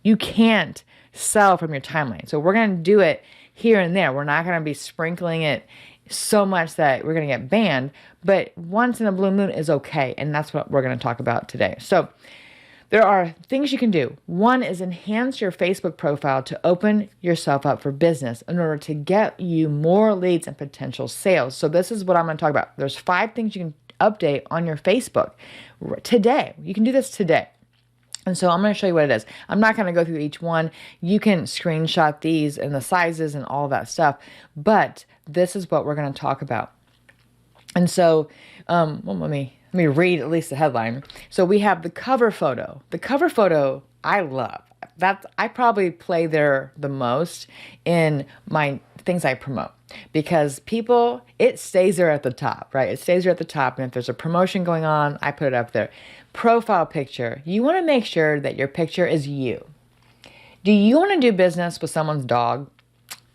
you can't sell from your timeline. So we're going to do it here and there. We're not going to be sprinkling it so much that we're going to get banned, but once in a blue moon is okay, and that's what we're going to talk about today. So there are things you can do. One is enhance your Facebook profile to open yourself up for business in order to get you more leads and potential sales. So this is what I'm going to talk about. There's 5 things you can update on your Facebook today. You can do this today. And so I'm going to show you what it is. I'm not going to go through each one. You can screenshot these and the sizes and all that stuff, but this is what we're going to talk about. And so, let me read at least the headline. So we have the cover photo. The cover photo I love. I probably play there the most in my things I promote because it stays there at the top, right? It stays there at the top. And if there's a promotion going on, I put it up there. Profile picture. You want to make sure that your picture is you. Do you want to do business with someone's dog?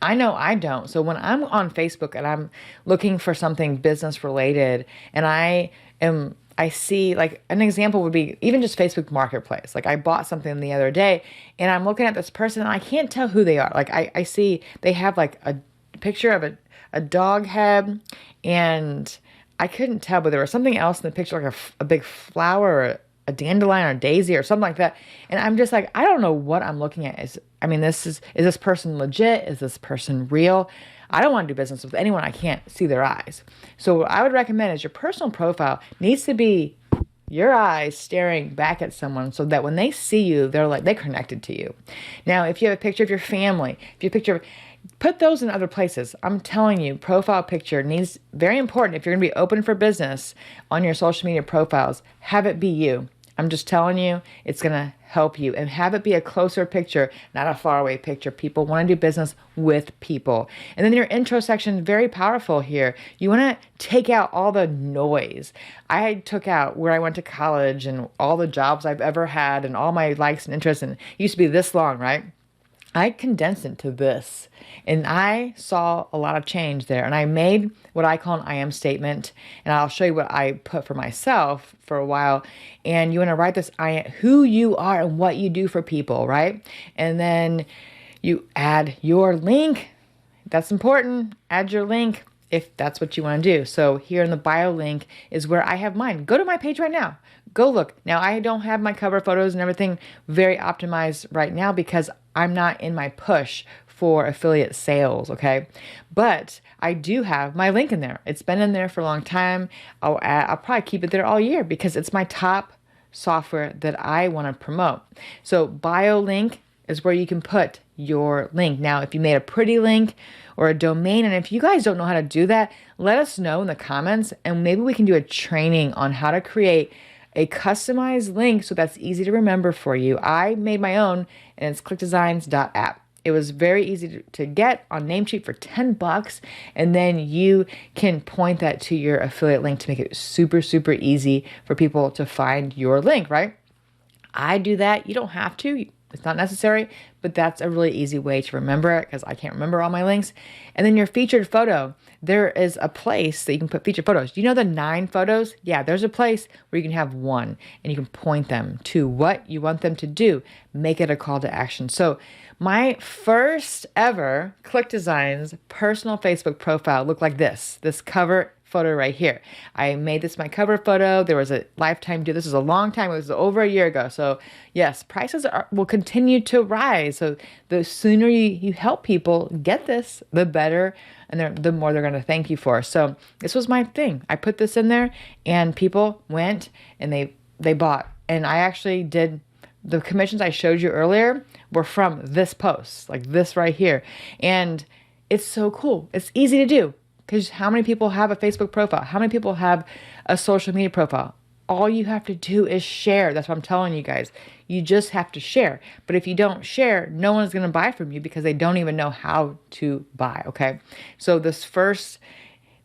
I know I don't. So when I'm on Facebook and I'm looking for something business related and I am I see, like an example would be even just Facebook Marketplace. Like I bought something the other day and I'm looking at this person and I can't tell who they are. Like I see they have like a picture of a dog head and I couldn't tell, but there was something else in the picture, like a big flower or a dandelion or a daisy or something like that. And I'm just like, I don't know what I'm looking at. Is this person legit? Is this person real? I don't want to do business with anyone I can't see their eyes. So what I would recommend is your personal profile needs to be your eyes staring back at someone so that when they see you, they're connected to you. Now, if you have a picture of your family, if you have a picture of, put those in other places. I'm telling you, profile picture needs, very important. If you're going to be open for business on your social media profiles, have it be you. I'm just telling you, it's going to help you, and have it be a closer picture, not a faraway picture. People want to do business with people. And then your intro section, very powerful here. You want to take out all the noise. I took out where I went to college and all the jobs I've ever had and all my likes and interests, and it used to be this long, right? I condensed it to this, and I saw a lot of change there. And I made what I call an I am statement, and I'll show you what I put for myself for a while. And you want to write this who you are and what you do for people, right? And then you add your link. That's important. Add your link if that's what you want to do. So here in the bio link is where I have mine. Go to my page right now. Go look. Now, I don't have my cover photos and everything very optimized right now because I'm not in my push for affiliate sales, okay? But I do have my link in there. It's been in there for a long time. I'll probably keep it there all year because it's my top software that I want to promote. So bio link is where you can put your link. Now, if you made a pretty link or a domain, and if you guys don't know how to do that, let us know in the comments, and maybe we can do a training on how to create a customized link so that's easy to remember for you. I made my own, and it's clickdesigns.app. It was very easy to get on Namecheap for $10, and then you can point that to your affiliate link to make it super, super easy for people to find your link, right? I do that. You don't have to. It's not necessary, but that's a really easy way to remember it because I can't remember all my links. And then your featured photo, there is a place that you can put featured photos. Do you know the 9 photos? Yeah, there's a place where you can have one and you can point them to what you want them to do. Make it a call to action. So my first ever ClickDesigns personal Facebook profile looked like this cover photo right here. I made this my cover photo. There was a lifetime deal. This was a long time. It was over a year ago. So yes, prices will continue to rise. So the sooner you help people get this, the better, and the more they're going to thank you for. So this was my thing. I put this in there, and people went and they bought. And I actually did the commissions I showed you earlier were from this post, like this right here. And it's so cool. It's easy to do. Because how many people have a Facebook profile? How many people have a social media profile? All you have to do is share. That's what I'm telling you guys. You just have to share. But if you don't share, no one's going to buy from you because they don't even know how to buy, okay? So this first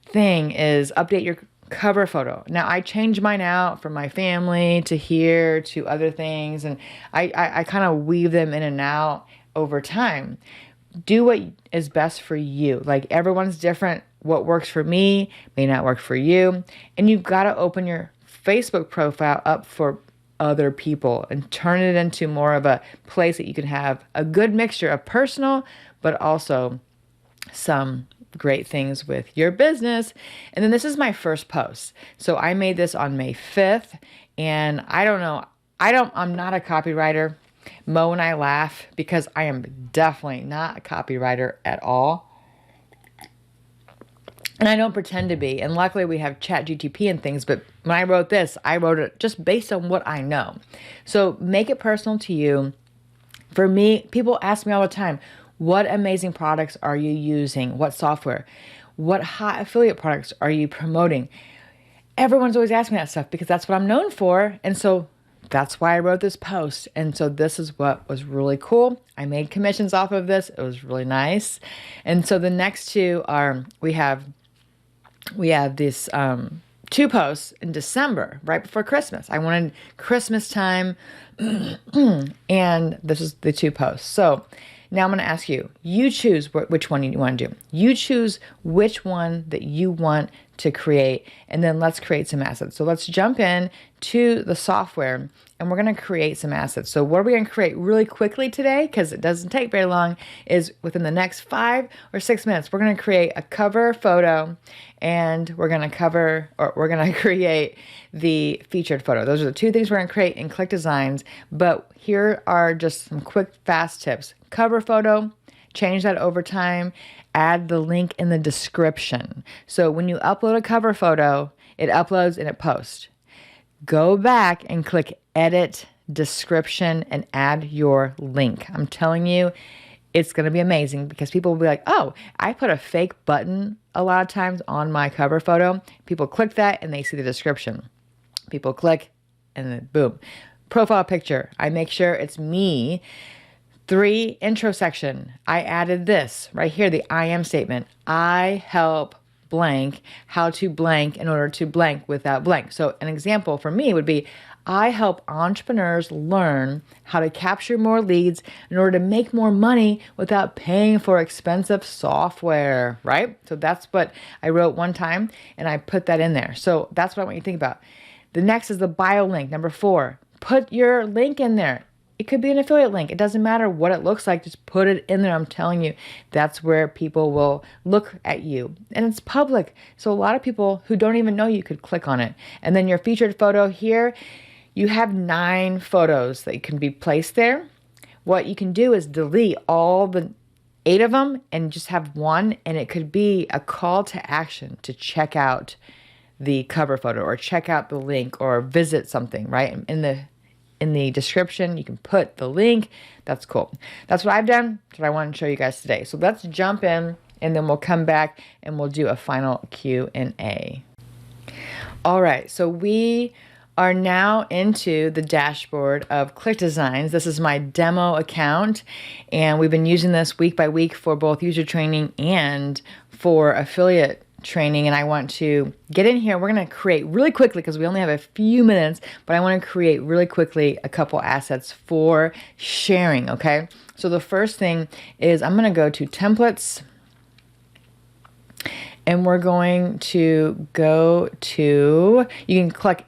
thing is update your cover photo. Now, I changed mine out from my family to here to other things, and I kind of weave them in and out over time. Do what is best for you. Like, everyone's different. What works for me may not work for you. And you've got to open your Facebook profile up for other people and turn it into more of a place that you can have a good mixture of personal, but also some great things with your business. And then this is my first post. So I made this on May 5th, and I don't know, I'm not a copywriter. Mo and I laugh because I am definitely not a copywriter at all. And I don't pretend to be. And luckily we have ChatGPT and things, but when I wrote this, I wrote it just based on what I know. So make it personal to you. For me, people ask me all the time, what amazing products are you using? What software? What hot affiliate products are you promoting? Everyone's always asking me that stuff because that's what I'm known for. And so that's why I wrote this post. And so this is what was really cool. I made commissions off of this. It was really nice. And so the next two are, we have these 2 posts in December, right before Christmas. I wanted Christmas time, and this is the 2 posts. So Now I'm going to ask you, you choose which one you want to do. You choose which one that you want to create, and then let's create some assets. So let's jump in to the software and we're going to create some assets. So what are we going to create really quickly today, because it doesn't take very long, is within the next 5 or 6 minutes, we're going to create a cover photo and we're going to create the featured photo. Those are the two things we're going to create in ClickDesigns, but here are just some quick, fast tips. Cover photo, change that over time, add the link in the description. So when you upload a cover photo, it uploads and it posts. Go back and click edit description and add your link. I'm telling you, it's going to be amazing, because people will be like, oh, I put a fake button a lot of times on my cover photo. People click that and they see the description. People click and then boom. Profile picture. I make sure it's me. 3, intro section. I added this right here, the I am statement. I help blank, how to blank in order to blank without blank. So an example for me would be, I help entrepreneurs learn how to capture more leads in order to make more money without paying for expensive software, right? So that's what I wrote one time and I put that in there. So that's what I want you to think about. The next is the bio link. Number 4, put your link in there. It could be an affiliate link. It doesn't matter what it looks like. Just put it in there. I'm telling you, that's where people will look at you. And it's public. So a lot of people who don't even know you could click on it. And then your featured photo here, you have 9 photos that can be placed there. What you can do is delete all the 8 of them and just have one. And it could be a call to action to check out the cover photo or check out the link or visit something, right? In the description, you can put the link. That's cool. That's what I've done. That's what I want to show you guys today. So let's jump in and then we'll come back and we'll do a final Q&A. All right. So we are now into the dashboard of ClickDesigns. This is my demo account, and we've been using this week by week for both user training and for affiliate training. And I want to get in here. We're going to create really quickly, because we only have a few minutes, but I want to create really quickly a couple assets for sharing. Okay. So the first thing is I'm going to go to templates and we're going to go to, you can click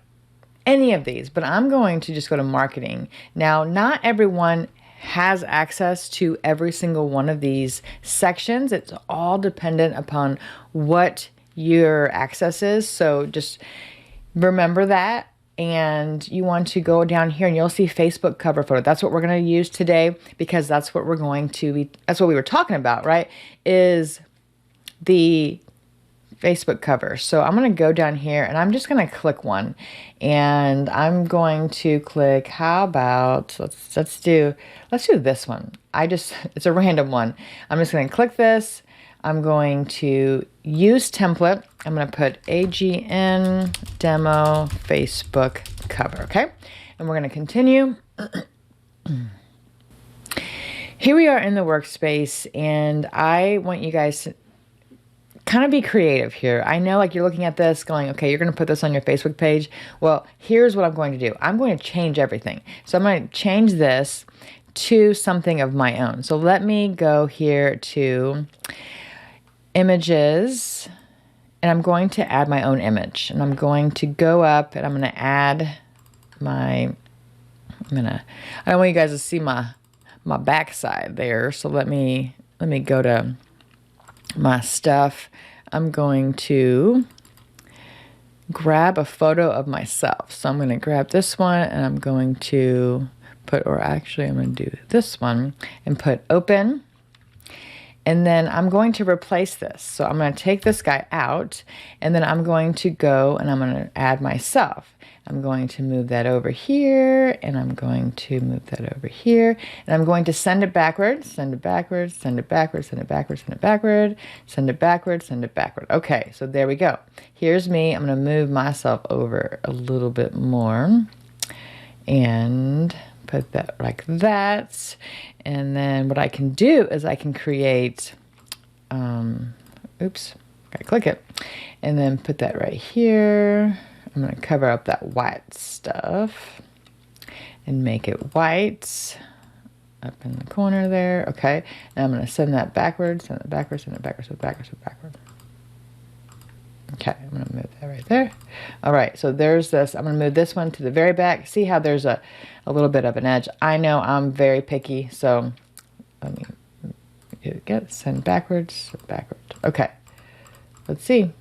any of these, but I'm going to just go to marketing. Now, not everyone has access to every single one of these sections. It's all dependent upon what your access is. So just remember that. And you want to go down here and you'll see Facebook cover photo. That's what we're going to use today, because that's what we're going to be, that's what we were talking about, right? Is the Facebook cover. So I'm going to go down here and I'm just going to click one, and I'm going to click, how about, let's do this one. It's a random one. I'm just going to click this. I'm going to use template. I'm going to put AGN demo Facebook cover. Okay. And we're going to continue. Here we are in the workspace, and I want you guys to kind of be creative here. I know, like, you're looking at this going, okay, you're going to put this on your Facebook page. Well, here's what I'm going to do. I'm going to change everything. So I'm going to change this to something of my own. So let me go here to images, and I'm going to add my own image, and I'm going to go up and I'm going to add I don't want you guys to see my backside there. So let me go to my stuff. I'm going to grab a photo of myself. So I'm going to grab this one and I'm going to put, or actually I'm going to do this one and put open. And then I'm going to replace this. So I'm going to take this guy out, and then I'm going to go and I'm going to add myself. I'm going to move that over here, and I'm going to move that over here, and I'm going to send it backwards, send it backwards, send it backwards, send it backwards, send it backward, send it backwards, send it backward. Okay, so there we go. Here's me. I'm going to move myself over a little bit more and put that like that. And then what I can do is I can create, oops, gotta click it, and then put that right here. I'm going to cover up that white stuff and make it white. up in the corner there. Okay, and I'm going to send that backwards, send it backwards, send it backwards, send it backwards, send it backwards. Okay, I'm going to move that right there. All right, so there's this. I'm going to move this one to the very back. See how there's a little bit of an edge. I know I'm very picky, so let me get send backwards, backwards. Okay, let's see.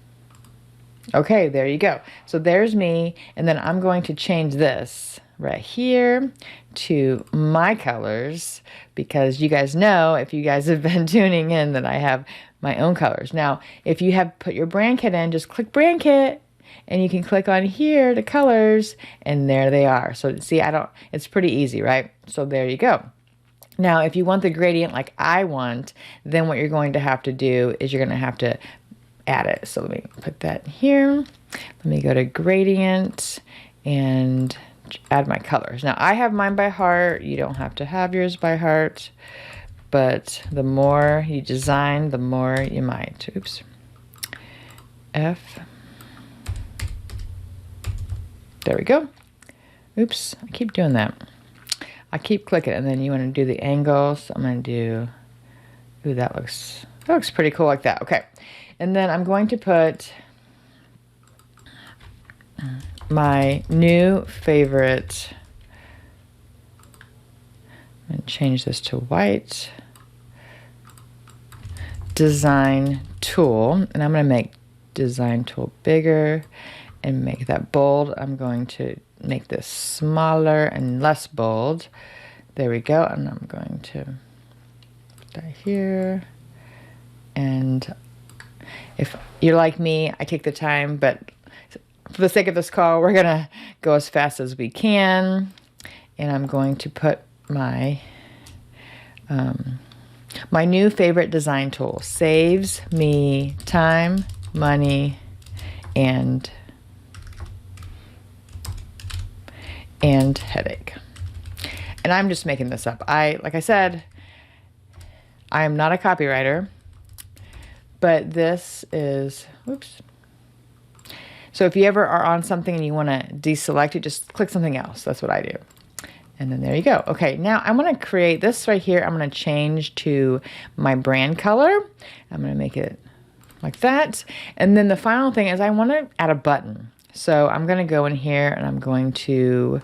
Okay, there you go. So there's me, and then I'm going to change this right here to my colors, because you guys know, if you guys have been tuning in, that I have my own colors. Now, if you have put your brand kit in, just click brand kit, and you can click on here to colors, and there they are. So see, it's pretty easy, right? So there you go. Now, if you want the gradient like I want, then what you're going to have to do is you're going to have to add it. So let me put that here. Let me go to gradient and add my colors. Now, I have mine by heart. You don't have to have yours by heart, but the more you design, the more you might. Oops. F. There we go. Oops, I keep doing that. I keep clicking, and then you want to do the angle. So I'm going to do, ooh, that looks pretty cool like that. Okay, and then I'm going to put my new favorite, and change this to white, design tool, and I'm going to make design tool bigger and make that bold. I'm going to make this smaller and less bold. There we go. And I'm going to put that here. And if you're like me, I take the time, but for the sake of this call, we're gonna go as fast as we can. And I'm going to put my my new favorite design tool. Saves me time, money, and headache. And I'm just making this up. Like I said, I am not a copywriter, but this is, oops. So if you ever are on something and you want to deselect it, just click something else. That's what I do. And then there you go. Okay, now I'm going to create this right here. I'm going to change to my brand color. I'm going to make it like that. And then the final thing is I want to add a button. So I'm going to go in here and I'm going to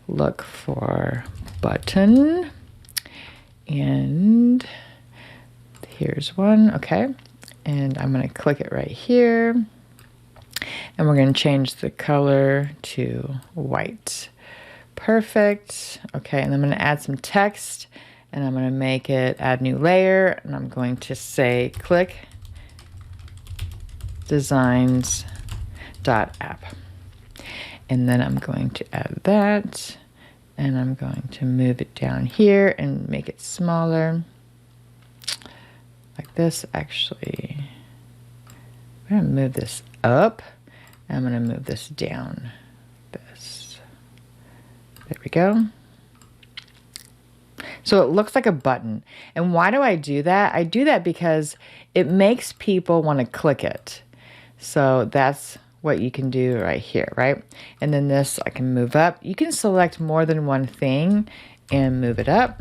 look for button. And here's one. Okay. And I'm going to click it right here. And we're going to change the color to white. Perfect. Okay. And I'm going to add some text. And I'm going to make it add new layer. And I'm going to say ClickDesigns.app. And then I'm going to add that, and I'm going to move it down here and make it smaller, like this. Actually, I'm going to move this up, and I'm going to move this down, this. There we go. So it looks like a button. And why do I do that? I do that because it makes people want to click it. So that's what you can do right here, right? And then this, I can move up. You can select more than one thing and move it up.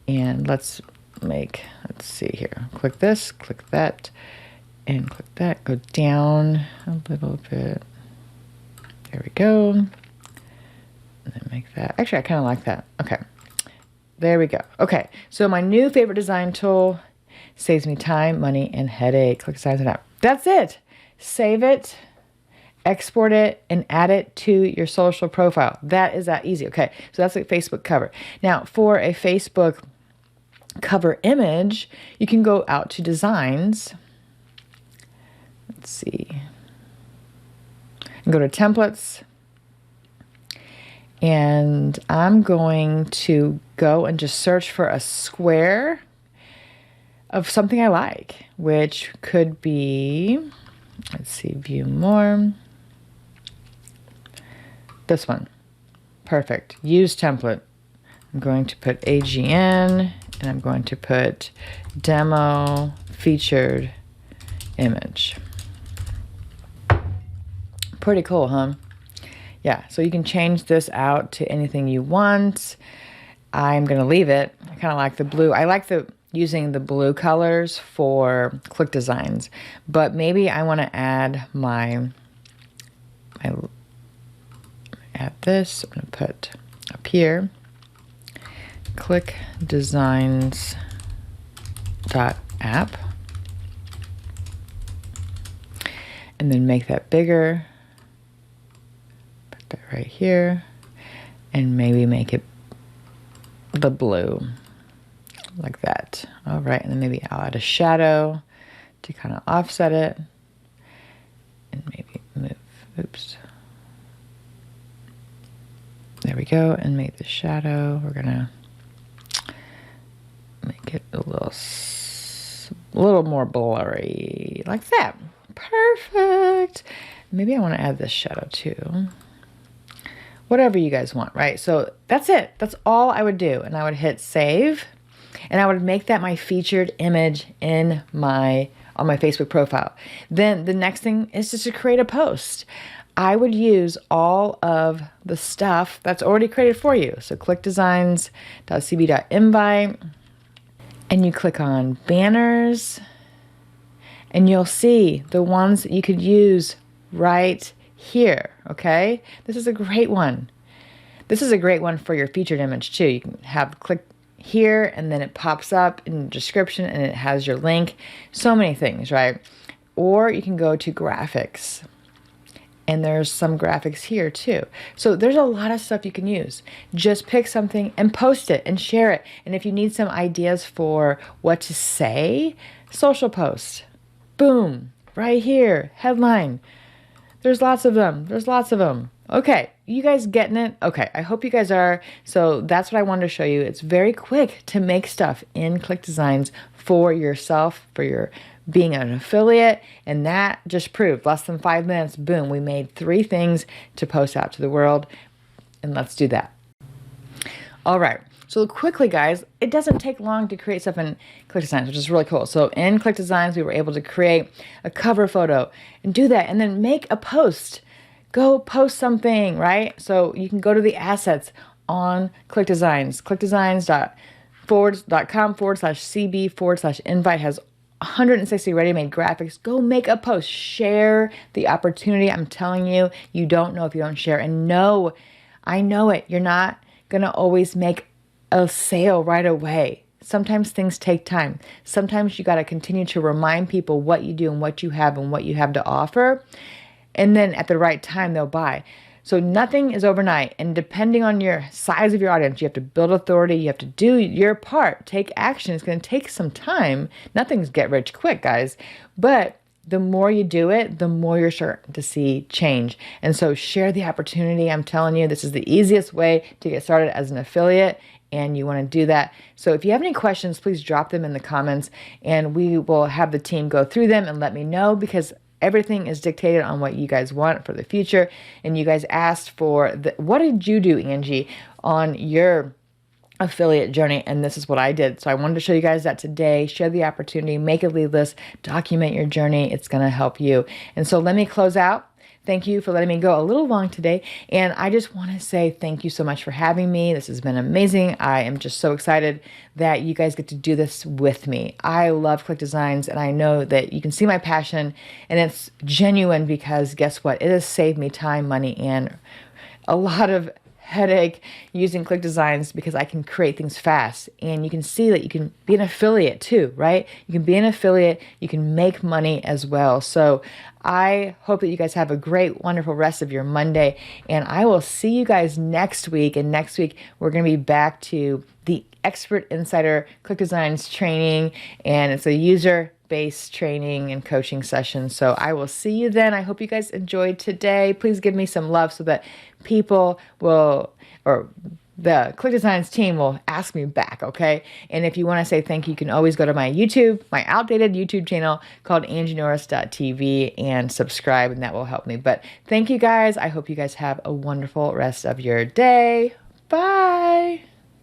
And let's see here. Click this, click that, and click that. Go down a little bit. There we go. And then make that. Actually, I kind of like that. Okay. There we go. Okay. So my new favorite design tool saves me time, money, and headache. ClickDesigns and app. That's it. Save it, export it, and add it to your social profile. That is that easy. Okay, so that's a Facebook cover. Now, for a Facebook cover image, you can go out to designs. Let's see. And go to templates. And I'm going to go and just search for a square of something I like, which could be, let's see, view more. This one. Perfect. Use template. I'm going to put AGN, and I'm going to put demo featured image. Pretty cool, huh? Yeah, so you can change this out to anything you want. I'm going to leave it. I kind of like the blue. I like using the blue colors for ClickDesigns, but maybe I want to add add this. I'm going to put up here ClickDesigns.app, and then make that bigger. Put that right here, and maybe make it the blue like that. All right, and then maybe I'll add a shadow to kind of offset it, and maybe move, oops. There we go, and make the shadow. We're gonna make it a little more blurry, like that. Perfect. Maybe I want to add this shadow too. Whatever you guys want, right? So that's it. That's all I would do, and I would hit save, and I would make that my featured image on my Facebook profile. Then the next thing is just to create a post. I would use all of the stuff that's already created for you. So clickdesigns.cb.invite, and you click on banners, and you'll see the ones that you could use right here, okay? This is a great one. This is a great one for your featured image too. You can have click here, and then it pops up in the description, and it has your link. So many things, right? Or you can go to graphics, and there's some graphics here too. So there's a lot of stuff you can use. Just pick something and post it and share it. And if you need some ideas for what to say, social post. Boom, right here, headline. There's lots of them. There's lots of them. Okay, you guys getting it? Okay, I hope you guys are. So that's what I wanted to show you. It's very quick to make stuff in ClickDesigns for yourself, for your being an affiliate, and that just proved less than 5 minutes, boom, we made 3 things to post out to the world, and let's do that. All right, so quickly guys, it doesn't take long to create stuff in ClickDesigns, which is really cool. So in ClickDesigns, we were able to create a cover photo and do that, and then make a post. Go post something, right? So you can go to the assets on ClickDesigns, clickdesigns.com/cb/invite has 160 ready-made graphics. Go make a post. Share the opportunity. I'm telling you, you don't know if you don't share. And no, I know it. You're not going to always make a sale right away. Sometimes things take time. Sometimes you got to continue to remind people what you do and what you have to offer. And then at the right time, they'll buy. So nothing is overnight, and depending on your size of your audience, you have to build authority, you have to do your part, take action. It's going to take some time. Nothing's get rich quick, guys. But the more you do it, the more you're starting to see change. And so share the opportunity. I'm telling you, this is the easiest way to get started as an affiliate, and you want to do that. So if you have any questions, please drop them in the comments, and we will have the team go through them and let me know, because everything is dictated on what you guys want for the future. And you guys asked for what did you do, Angie, on your affiliate journey? And this is what I did. So I wanted to show you guys that today. Share the opportunity, make a lead list, document your journey. It's going to help you. And so let me close out. Thank you for letting me go a little long today. And I just want to say thank you so much for having me. This has been amazing. I am just so excited that you guys get to do this with me. I love ClickDesigns, and I know that you can see my passion, and it's genuine, because guess what? It has saved me time, money, and a lot of headache using ClickDesigns, because I can create things fast. And you can see that you can be an affiliate too, right? You can be an affiliate, you can make money as well. So I hope that you guys have a great, wonderful rest of your Monday, and I will see you guys next week. And next week, we're going to be back to the Expert Insider ClickDesigns training, and it's a user-based training and coaching session. So I will see you then. I hope you guys enjoyed today. Please give me some love so that people will, or the ClickDesigns team will ask me back, okay? And if you want to say thank you, you can always go to my YouTube, my outdated YouTube channel called angienorris.tv, and subscribe, and that will help me. But thank you guys. I hope you guys have a wonderful rest of your day. Bye.